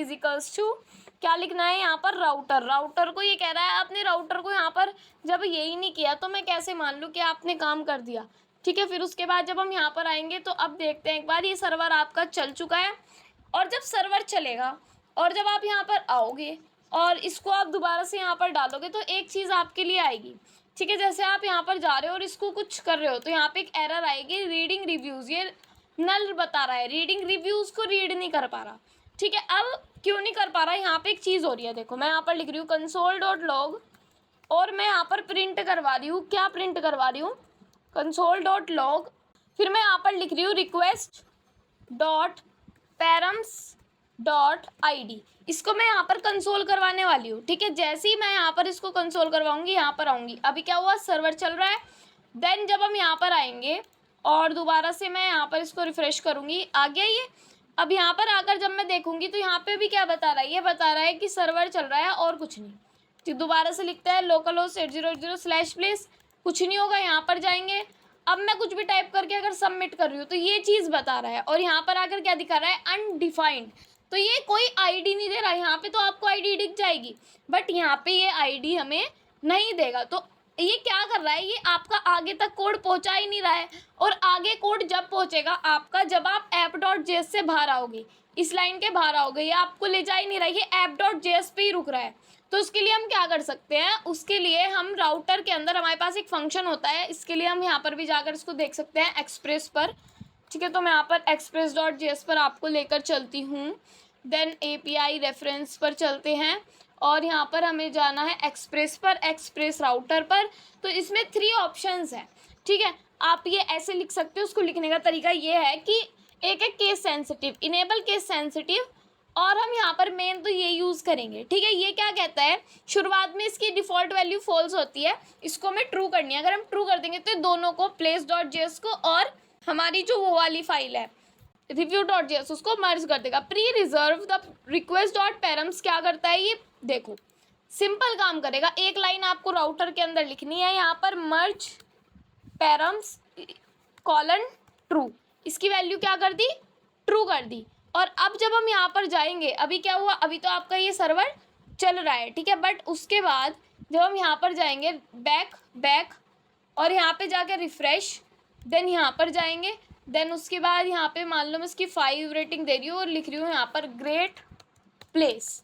क्या लिखना है यहाँ पर, राउटर को ये कह रहा है आपने राउटर को यहाँ पर जब यही नहीं किया तो मैं कैसे मान लूँ कि आपने काम कर दिया। ठीक है, फिर उसके बाद जब हम यहाँ पर आएंगे तो अब देखते हैं एक बार, ये सर्वर आपका चल चुका है, और जब सर्वर चलेगा और जब आप यहाँ पर आओगे और इसको आप दोबारा से यहाँ पर डालोगे तो एक चीज़ आपके लिए आएगी। ठीक है, जैसे आप यहाँ पर जा रहे हो और इसको कुछ कर रहे हो तो यहाँ पे एक एरर आएगी, रीडिंग रिव्यूज़। ये नल बता रहा है, रीडिंग रिव्यूज़ को रीड नहीं कर पा रहा। ठीक है, अब क्यों नहीं कर पा रहा, यहाँ पे एक चीज़ हो रही है। देखो मैं यहाँ पर लिख रही हूँ console.log और मैं यहाँ पर प्रिंट करवा रही हूँ, क्या प्रिंट करवा रही हूँ, console.log। फिर मैं यहाँ पर लिख रही हूँ request.params.id। इसको मैं यहाँ पर कंसोल करवाने वाली हूँ। ठीक है, जैसे ही मैं यहाँ पर इसको कंसोल करवाऊंगी, यहाँ पर आऊँगी। अभी क्या हुआ, सर्वर चल रहा है। देन जब हम यहाँ पर आएंगे और दोबारा से मैं यहाँ पर इसको रिफ्रेश करूँगी, आ गया ये। अब यहाँ पर आकर जब मैं देखूँगी तो यहाँ पे भी क्या बता रहा है, ये बता रहा है कि सर्वर चल रहा है और कुछ नहीं। तो दोबारा से लिखता है localhost 8080/place, कुछ नहीं होगा। यहाँ पर जाएंगे, अब मैं कुछ भी टाइप करके अगर सबमिट कर रही हूँ तो ये चीज़ बता रहा है। और यहाँ पर आकर क्या दिखा रहा है, अनडिफाइंड। तो ये कोई आईडी नहीं दे रहा। यहाँ पे तो आपको आईडी दिख जाएगी, बट यहाँ पे ये आईडी हमें नहीं देगा। तो ये क्या कर रहा है, ये आपका आगे तक कोड पहुँचा ही नहीं रहा है। और आगे कोड जब पहुँचेगा आपका, जब आप app.js से बाहर आओगे, इस लाइन के बाहर आओगे, ये आपको ले जा ही नहीं रहा है, ये app.js पे ही रुक रहा है। तो उसके लिए हम क्या कर सकते हैं, उसके लिए हम राउटर के अंदर हमारे पास एक फंक्शन होता है। इसके लिए हम यहाँ पर भी जाकर इसको देख सकते हैं, एक्सप्रेस पर। ठीक है, तो मैं यहाँ पर express.js पर आपको लेकर चलती हूँ। देन API रेफरेंस पर चलते हैं और यहाँ पर हमें जाना है एक्सप्रेस पर, एक्सप्रेस राउटर पर। तो इसमें 3 ऑप्शंस हैं। ठीक है, आप ये ऐसे लिख सकते हो। उसको लिखने का तरीका ये है कि एक है case sensitive, enable case sensitive, और हम यहाँ पर मेन तो ये यूज़ करेंगे। ठीक है, ये क्या कहता है, शुरुआत में इसकी डिफ़ॉल्ट वैल्यू फॉल्स होती है, इसको हमें ट्रू करनी है। अगर हम ट्रू कर देंगे तो दोनों को, place.js को और हमारी जो वो वाली फाइल है review.js, उसको मर्ज कर देगा। प्री रिजर्व द request.params क्या करता है, ये देखो सिंपल काम करेगा। एक लाइन आपको राउटर के अंदर लिखनी है, यहाँ पर मर्ज params :true, इसकी वैल्यू क्या कर दी, ट्रू कर दी। और अब जब हम यहाँ पर जाएंगे, अभी क्या हुआ, अभी तो आपका ये सर्वर चल रहा है। ठीक है, बट उसके बाद जब हम यहाँ पर जाएंगे बैक और यहाँ पे जाके रिफ्रेश, देन यहाँ पर जाएंगे, देन उसके बाद यहाँ पे मान लो मैं इसकी 5 रेटिंग दे रही हूँ और लिख रही हूँ यहाँ पर ग्रेट प्लेस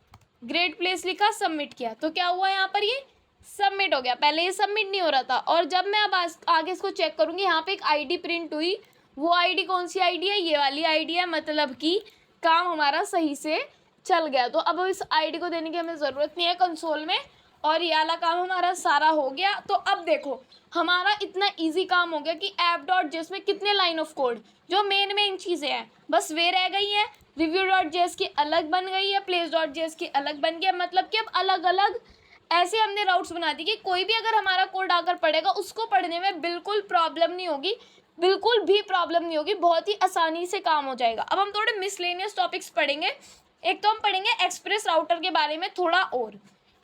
लिखा, सबमिट किया, तो क्या हुआ, यहाँ पर ये सबमिट हो गया। पहले ये सबमिट नहीं हो रहा था। और जब मैं अब आगे इसको चेक करूँगी, यहाँ पे एक आईडी प्रिंट हुई। वो आईडी कौन सी आईडी है, ये वाली आईडी है, मतलब कि काम हमारा सही से चल गया। तो अब इस आईडी को देने की हमें ज़रूरत नहीं है कंसोल में, और ये वाला काम हमारा सारा हो गया। तो अब देखो हमारा इतना इजी काम हो गया कि app.js में कितने लाइन ऑफ कोड, जो मेन चीज़ें हैं, बस वे रह गई हैं। review.js की अलग बन गई है, place.js की अलग बन गया। मतलब कि अब अलग अलग ऐसे हमने राउट्स बना दी कि कोई भी अगर हमारा कोड आकर पढ़ेगा, उसको पढ़ने में बिल्कुल प्रॉब्लम नहीं होगी, बिल्कुल भी प्रॉब्लम नहीं होगी, बहुत ही आसानी से काम हो जाएगा। अब हम थोड़े मिसलेनियस टॉपिक्स पढ़ेंगे। एक तो हम पढ़ेंगे एक्सप्रेस राउटर के बारे में थोड़ा और,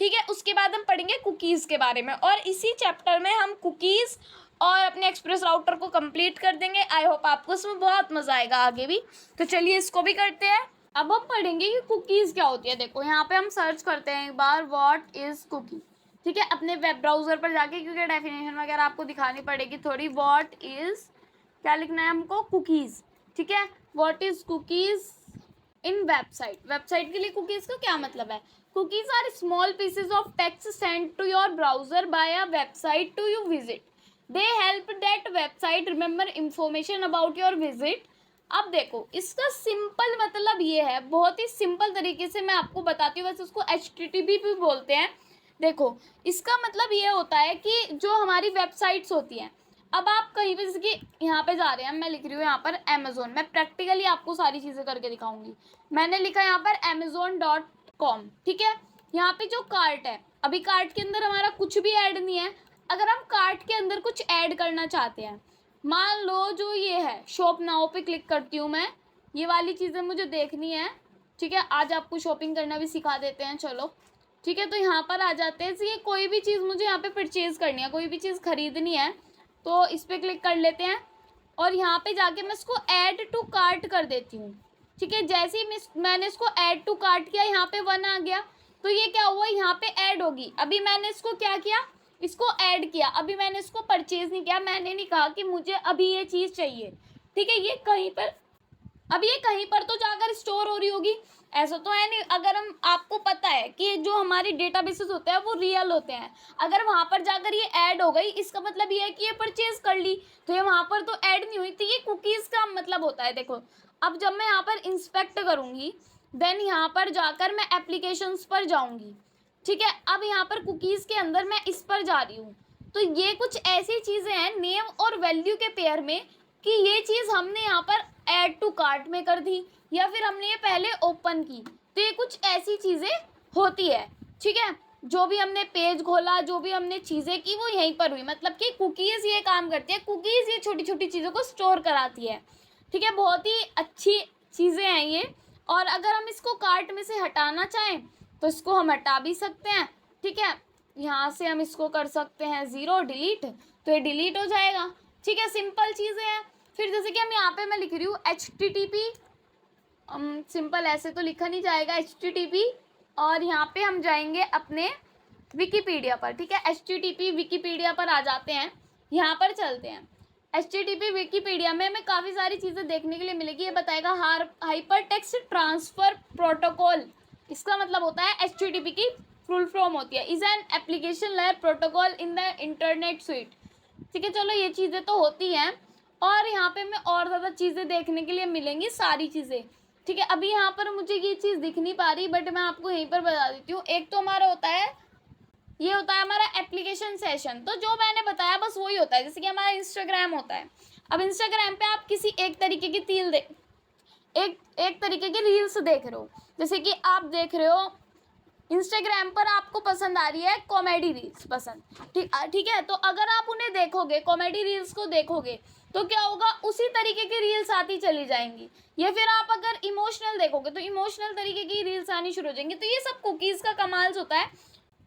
ठीक है, उसके बाद हम पढ़ेंगे कुकीज़ के बारे में, और इसी चैप्टर में हम कुकीज़ और अपने एक्सप्रेस राउटर को कंप्लीट कर देंगे। आई होप आपको इसमें बहुत मज़ा आएगा आगे भी। तो चलिए इसको भी करते हैं। अब हम पढ़ेंगे कि कुकीज़ क्या होती है। देखो यहाँ पे हम सर्च करते हैं एक बार, व्हाट इज़ कुकी। ठीक है, अपने वेब ब्राउज़र पर जाके, क्योंकि डेफिनेशन वगैरह आपको दिखानी पड़ेगी थोड़ी। व्हाट इज़, क्या लिखना है हमको, कुकीज़। ठीक है, what is cookies in website के लिए कुकीज़ का क्या मतलब है। Cookies are small pieces of text send to your browser by a website to you visit. They help that website remember information about your visit. अब देखो इसका simple मतलब ये है, बहुत ही सिंपल तरीके से मैं आपको बताती हूँ, वैसे उसको HTTP भी बोलते हैं। देखो इसका मतलब ये होता है कि जो हमारी वेबसाइट्स होती हैं, अब आप कहीं पर, जैसे कि यहाँ पे जा रहे हैं, मैं लिख रही हूँ यहाँ पर अमेज़ोन, मैं प्रैक्टिकली आपको सारी चीज़ें करके दिखाऊंगी। मैंने लिखा यहाँ पर amazon.com। ठीक है, यहाँ पे जो कार्ट है, अभी कार्ट के अंदर हमारा कुछ भी ऐड नहीं है। अगर हम कार्ट के अंदर कुछ ऐड करना चाहते हैं, मान लो जो ये है शॉप नाउ पे क्लिक करती हूँ मैं, ये वाली चीज़ें मुझे देखनी है। ठीक है, आज आपको शॉपिंग करना भी सिखा देते हैं, चलो। ठीक है, तो यहाँ पर आ जाते हैं। ये कोई भी चीज़ मुझे यहाँ पे परचेज़ करनी है, कोई भी चीज़ खरीदनी है, तो इस पर क्लिक कर लेते हैं और यहाँ पे जाके मैं इसको ऐड टू कार्ट कर देती हूँ। ठीक है, जैसे ही मैंने इसको ऐड टू कार्ट किया, यहाँ पे 1 आ गया, तो ये क्या हुआ, यहाँ पे ऐड होगी। अभी मैंने इसको क्या किया, इसको ऐड किया, अभी मैंने इसको परचेज़ नहीं किया, मैंने नहीं कहा कि मुझे अभी ये चीज़ चाहिए। ठीक है, ये कहीं पर, अब ये कहीं पर तो जाकर स्टोर हो रही होगी। ऐसा तो है नहीं। अगर हम, आपको पता है कि जो हमारी डेटाबेसेस होते हैं वो रियल होते हैं, अगर वहाँ पर जाकर ये ऐड हो गई, इसका मतलब ये है कि ये परचेज कर ली, तो ये वहाँ पर तो ऐड नहीं हुई, तो ये कुकीज़ का मतलब होता है। देखो अब जब मैं यहाँ पर इंस्पेक्ट करूँगी, देन यहाँ पर जाकर मैं एप्लीकेशंस पर जाऊँगी, ठीक है। अब यहाँ पर कुकीज़ के अंदर मैं इस पर जा रही हूँ, तो ये कुछ ऐसी चीज़ें हैं नेम और वैल्यू के पेयर में कि ये चीज़ हमने यहाँ पर ऐड टू कार्ट में कर दी या फिर हमने ये पहले ओपन की, तो ये कुछ ऐसी चीज़ें होती है, ठीक है। जो भी हमने पेज खोला, जो भी हमने चीज़ें की, वो यहीं पर हुई। मतलब कि कुकीज़ ये काम करती है, कुकीज़ ये छोटी छोटी चीज़ों को स्टोर कराती है, ठीक है। बहुत ही अच्छी चीज़ें हैं ये। और अगर हम इसको कार्ट में से हटाना चाहें तो इसको हम हटा भी सकते हैं, ठीक है। यहाँ से हम इसको कर सकते हैं 0 डिलीट, तो ये डिलीट हो जाएगा, ठीक है। सिंपल चीज़ें हैं। फिर जैसे कि हम यहाँ पे मैं लिख रही हूँ HTTP, सिंपल ऐसे तो लिखा नहीं जाएगा HTTP, और यहाँ पे हम जाएंगे अपने विकीपीडिया पर, ठीक है। HTTP विकीपीडिया पर आ जाते हैं, यहाँ पर चलते हैं। HTTP विकीपीडिया में हमें काफ़ी सारी चीज़ें देखने के लिए मिलेगी। ये बताएगा हाइपर टेक्स्ट ट्रांसफ़र प्रोटोकॉल, इसका मतलब होता है HTTP की फुल फॉर्म होती है is an application layer protocol in the internet sweet, ठीक है। चलो ये चीज़ें तो होती हैं, और यहाँ पे हमें और ज़्यादा चीज़ें देखने के लिए मिलेंगी, सारी चीज़ें, ठीक है। अभी यहाँ पर मुझे ये चीज़ दिख नहीं पा रही, बट मैं आपको यहीं पर बता देती हूँ। एक तो हमारा होता है, ये होता है हमारा एप्लीकेशन सेशन, तो जो मैंने बताया बस वही होता है। जैसे कि हमारा इंस्टाग्राम होता है, अब इंस्टाग्राम पे आप किसी एक तरीके की एक तरीके की रील्स देख रहे हो, जैसे कि आप देख रहे हो इंस्टाग्राम पर आपको पसंद आ रही है कॉमेडी रील्स पसंद, ठीक है। तो अगर आप उन्हें देखोगे, कॉमेडी रील्स को देखोगे, तो क्या होगा, उसी तरीके की रील्स आती चली जाएंगी। या फिर आप अगर इमोशनल देखोगे तो इमोशनल तरीके की रील्स आनी शुरू हो जाएंगी। तो ये सब कुकीज़ का कमाल होता है,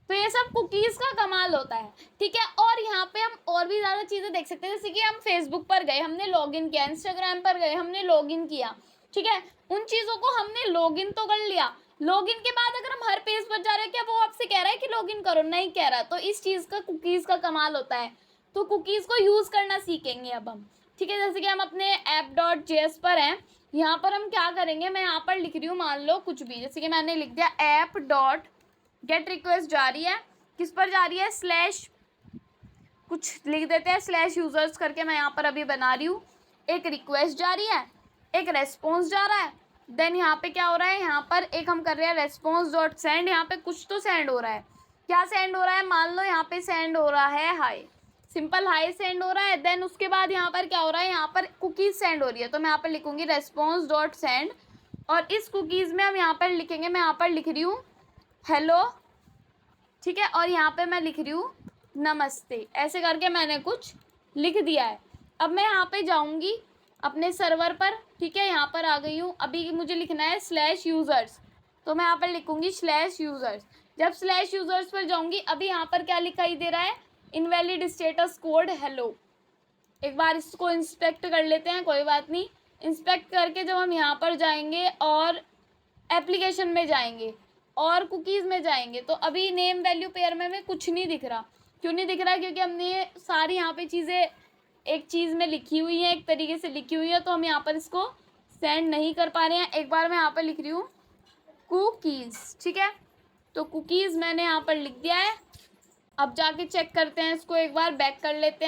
तो ये सब कुकीज़ का कमाल होता है, ठीक है। और यहाँ पे हम और भी ज़्यादा चीज़ें देख सकते हैं। जैसे कि हम फेसबुक पर गए, हमने लॉगिन किया, इंस्टाग्राम पर गए, हमने लॉगिन किया, ठीक है। उन चीज़ों को हमने लॉगिन तो कर लिया, लॉगिन के बाद अगर हम हर पेज पर जा रहे हैं, क्या वो आपसे कह रहा है कि लॉगिन करो? नहीं कह रहा। तो इस चीज़ का कुकीज़ का कमाल होता है। तो कुकीज़ को यूज़ करना सीखेंगे अब हम, ठीक है। जैसे कि हम अपने app.js पर हैं, यहाँ पर हम क्या करेंगे, मैं यहाँ पर लिख रही हूँ, मान लो कुछ भी, जैसे कि मैंने लिख दिया app.get रिक्वेस्ट जा रही है, किस पर जा रही है, स्लैश कुछ लिख देते हैं, स्लैश यूज़र्स करके मैं यहाँ पर अभी बना रही हूँ। एक रिक्वेस्ट जा रही है, एक रेस्पॉन्स जा रहा है, देन यहाँ पे क्या हो रहा है, यहाँ पर एक हम कर रहे हैं रेस्पॉन्स डॉट सेंड, यहाँ पे कुछ तो सेंड हो रहा है। क्या सेंड हो रहा है, मान लो यहाँ पे सेंड हो रहा है हाय, सिंपल हाय सेंड हो रहा है। देन उसके बाद यहाँ पर क्या हो रहा है, यहाँ पर कुकीज़ सेंड हो रही है, तो मैं यहाँ पर लिखूँगी रेस्पॉन्स डॉट सेंड, और इस कुकीज़ में हम यहाँ पर लिखेंगे, मैं यहाँ पर लिख रही हूँ हेलो, ठीक है, और यहाँ पर मैं लिख रही हूँ नमस्ते, ऐसे करके मैंने कुछ लिख दिया है। अब मैं यहाँ पे जाऊँगी अपने सर्वर पर, ठीक है, यहाँ पर आ गई हूँ। अभी मुझे लिखना है स्लैश यूज़र्स, तो मैं यहाँ पर लिखूँगी स्लैश यूज़र्स। जब स्लैश यूज़र्स पर जाऊँगी, अभी यहाँ पर क्या लिखाई दे रहा है, इनवैलिड स्टेटस कोड हेलो। एक बार इसको इंस्पेक्ट कर लेते हैं, कोई बात नहीं। इंस्पेक्ट करके जब हम यहाँ पर जाएंगे और एप्लीकेशन में जाएंगे और कुकीज़ में जाएंगे, तो अभी नेम वैल्यू पेयर में हमें कुछ नहीं दिख रहा। क्यों नहीं दिख रहा, क्योंकि हमने सारी यहाँ पे चीज़ें एक चीज़ में लिखी हुई है, एक तरीके से लिखी हुई है, तो हम यहाँ पर इसको सेंड नहीं कर पा रहे हैं। एक बार मैं यहाँ पर लिख रही हूँ कुकीज़, ठीक है, तो कुकीज़ मैंने यहाँ पर लिख दिया है। अब जाके चेक करते हैं इसको, एक बार बैक कर लेते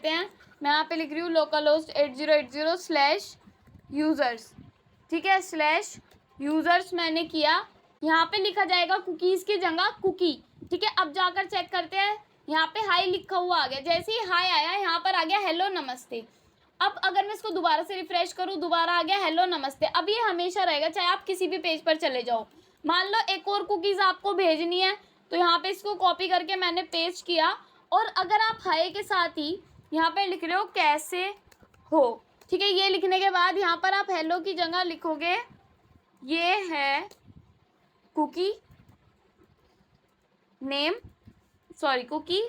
हैं, मैं यहाँ पे लिख रही हूँ लोकल होस्ट 8080 स्लैश यूज़र्स, ठीक है, स्लैश यूज़र्स मैंने किया। यहाँ पे लिखा जाएगा कुकीज़ की जगह कुकी, ठीक है। अब जाकर चेक करते हैं, यहाँ पे हाई लिखा हुआ आ गया, जैसे ही हाई आया यहाँ पर आ गया हेलो नमस्ते। अब अगर मैं इसको दोबारा से रिफ्रेश करूँ, दोबारा आ गया हेलो नमस्ते। अब ये हमेशा रहेगा, चाहे आप किसी भी पेज पर चले जाओ। मान लो एक और कुकीज़ आपको भेजनी है, तो यहाँ पे इसको कॉपी करके मैंने पेस्ट किया, और अगर आप हाई के साथ ही यहाँ पे लिख रहे हो कैसे हो, ठीक है, ये लिखने के बाद यहाँ पर आप हेलो की जगह लिखोगे ये है cookie name, sorry cookie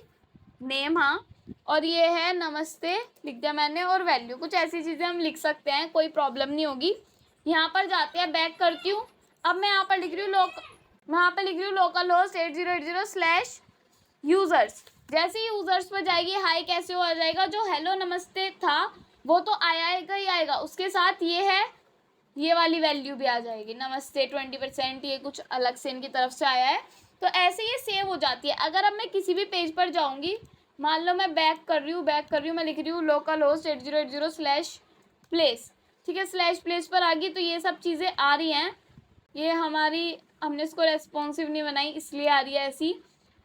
name, हाँ, और ये है नमस्ते लिख दिया मैंने, और वैल्यू, कुछ ऐसी चीज़ें हम लिख सकते हैं, कोई प्रॉब्लम नहीं होगी। यहाँ पर जाते हैं, बैक करती हूँ। अब मैं यहाँ पर लिख रही हूँ लोकल होस्ट 8080 स्लैश यूज़र्स। जैसे ही यूज़र्स पर जाएगी हाई कैसे हो आ जाएगा, जो हेलो नमस्ते था वो तो आएगा ही आएगा, उसके साथ ये है ये वाली वैल्यू भी आ जाएगी, नमस्ते 20%, ये कुछ अलग से इनकी तरफ से आया है, तो ऐसे ये सेव हो जाती है। अगर अब मैं किसी भी पेज पर जाऊँगी, मान लो मैं बैक कर रही हूँ, मैं लिख रही हूँ लोकल होस्ट 8080/प्लेस, ठीक है, /प्लेस पर आ गई, तो ये सब चीज़ें आ रही हैं। ये हमने इसको रेस्पॉन्सिव नहीं बनाई इसलिए आ रही है ऐसी,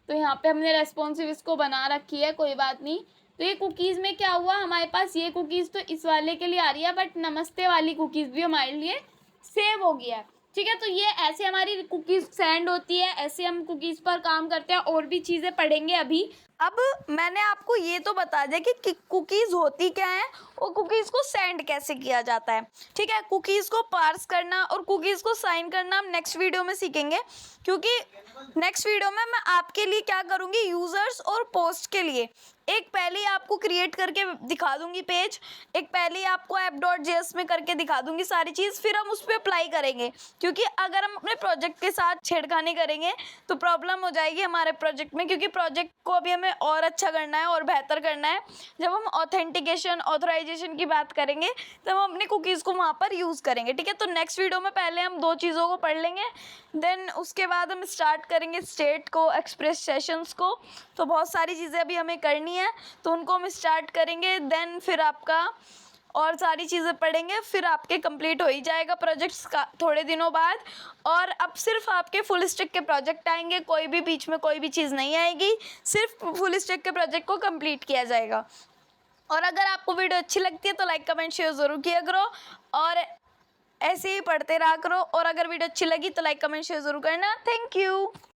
तो यहाँ पे हमने रेस्पॉन्सिव इसको बना रखी है, कोई बात नहीं। तो ये कुकीज़ में क्या हुआ, हमारे पास ये कुकीज़ तो इस वाले के लिए आ रही है, बट नमस्ते वाली कुकीज़ भी हमारे लिए सेव हो गया है, ठीक है। तो ये ऐसे हमारी कुकीज़ सेंड होती है, ऐसे हम कुकीज़ पर काम करते हैं, और भी चीज़ें पढ़ेंगे अभी। अब मैंने आपको ये तो बता दिया कि कुकीज़ होती क्या है और कुकीज़ को सेंड कैसे किया जाता है, ठीक है। कुकीज़ को पार्स करना और कुकीज़ को साइन करना हम नेक्स्ट वीडियो में सीखेंगे, क्योंकि नेक्स्ट वीडियो में मैं आपके लिए क्या करूँगी, यूज़र्स और पोस्ट के लिए एक पहले ही आपको क्रिएट करके दिखा दूंगी पेज, एक पहले ही आपको app.js में करके दिखा दूंगी सारी चीज़, फिर हम उस पर अप्लाई करेंगे। क्योंकि अगर हम अपने प्रोजेक्ट के साथ छेड़खानी करेंगे तो प्रॉब्लम हो जाएगी हमारे प्रोजेक्ट में, क्योंकि प्रोजेक्ट को अभी हमें और अच्छा करना है और बेहतर करना है। जब हम ऑथेंटिकेशन ऑथराइजेशन की बात करेंगे तब हम अपनी कुकीज़ को वहाँ पर यूज़ करेंगे, ठीक है। तो नेक्स्ट वीडियो में पहले हम 2 चीज़ों को पढ़ लेंगे, देन उसके बाद हम स्टार्ट करेंगे स्टेट को, एक्सप्रेस सेशंस को। तो बहुत सारी चीज़ें अभी हमें करनी है, तो उनको हम स्टार्ट करेंगे, देन फिर आपका और सारी चीज़ें पढ़ेंगे, फिर आपके कंप्लीट हो ही जाएगा प्रोजेक्ट्स का थोड़े दिनों बाद। और अब सिर्फ आपके फुल स्टैक के प्रोजेक्ट आएंगे, कोई भी बीच में कोई भी चीज़ नहीं आएगी, सिर्फ फुल स्टैक के प्रोजेक्ट को कंप्लीट किया जाएगा। और अगर आपको वीडियो अच्छी लगती है तो लाइक कमेंट शेयर ज़रूर किया करो, और ऐसे ही पढ़ते रहा करो। और अगर वीडियो अच्छी लगी तो लाइक कमेंट शेयर ज़रूर करना। Thank you.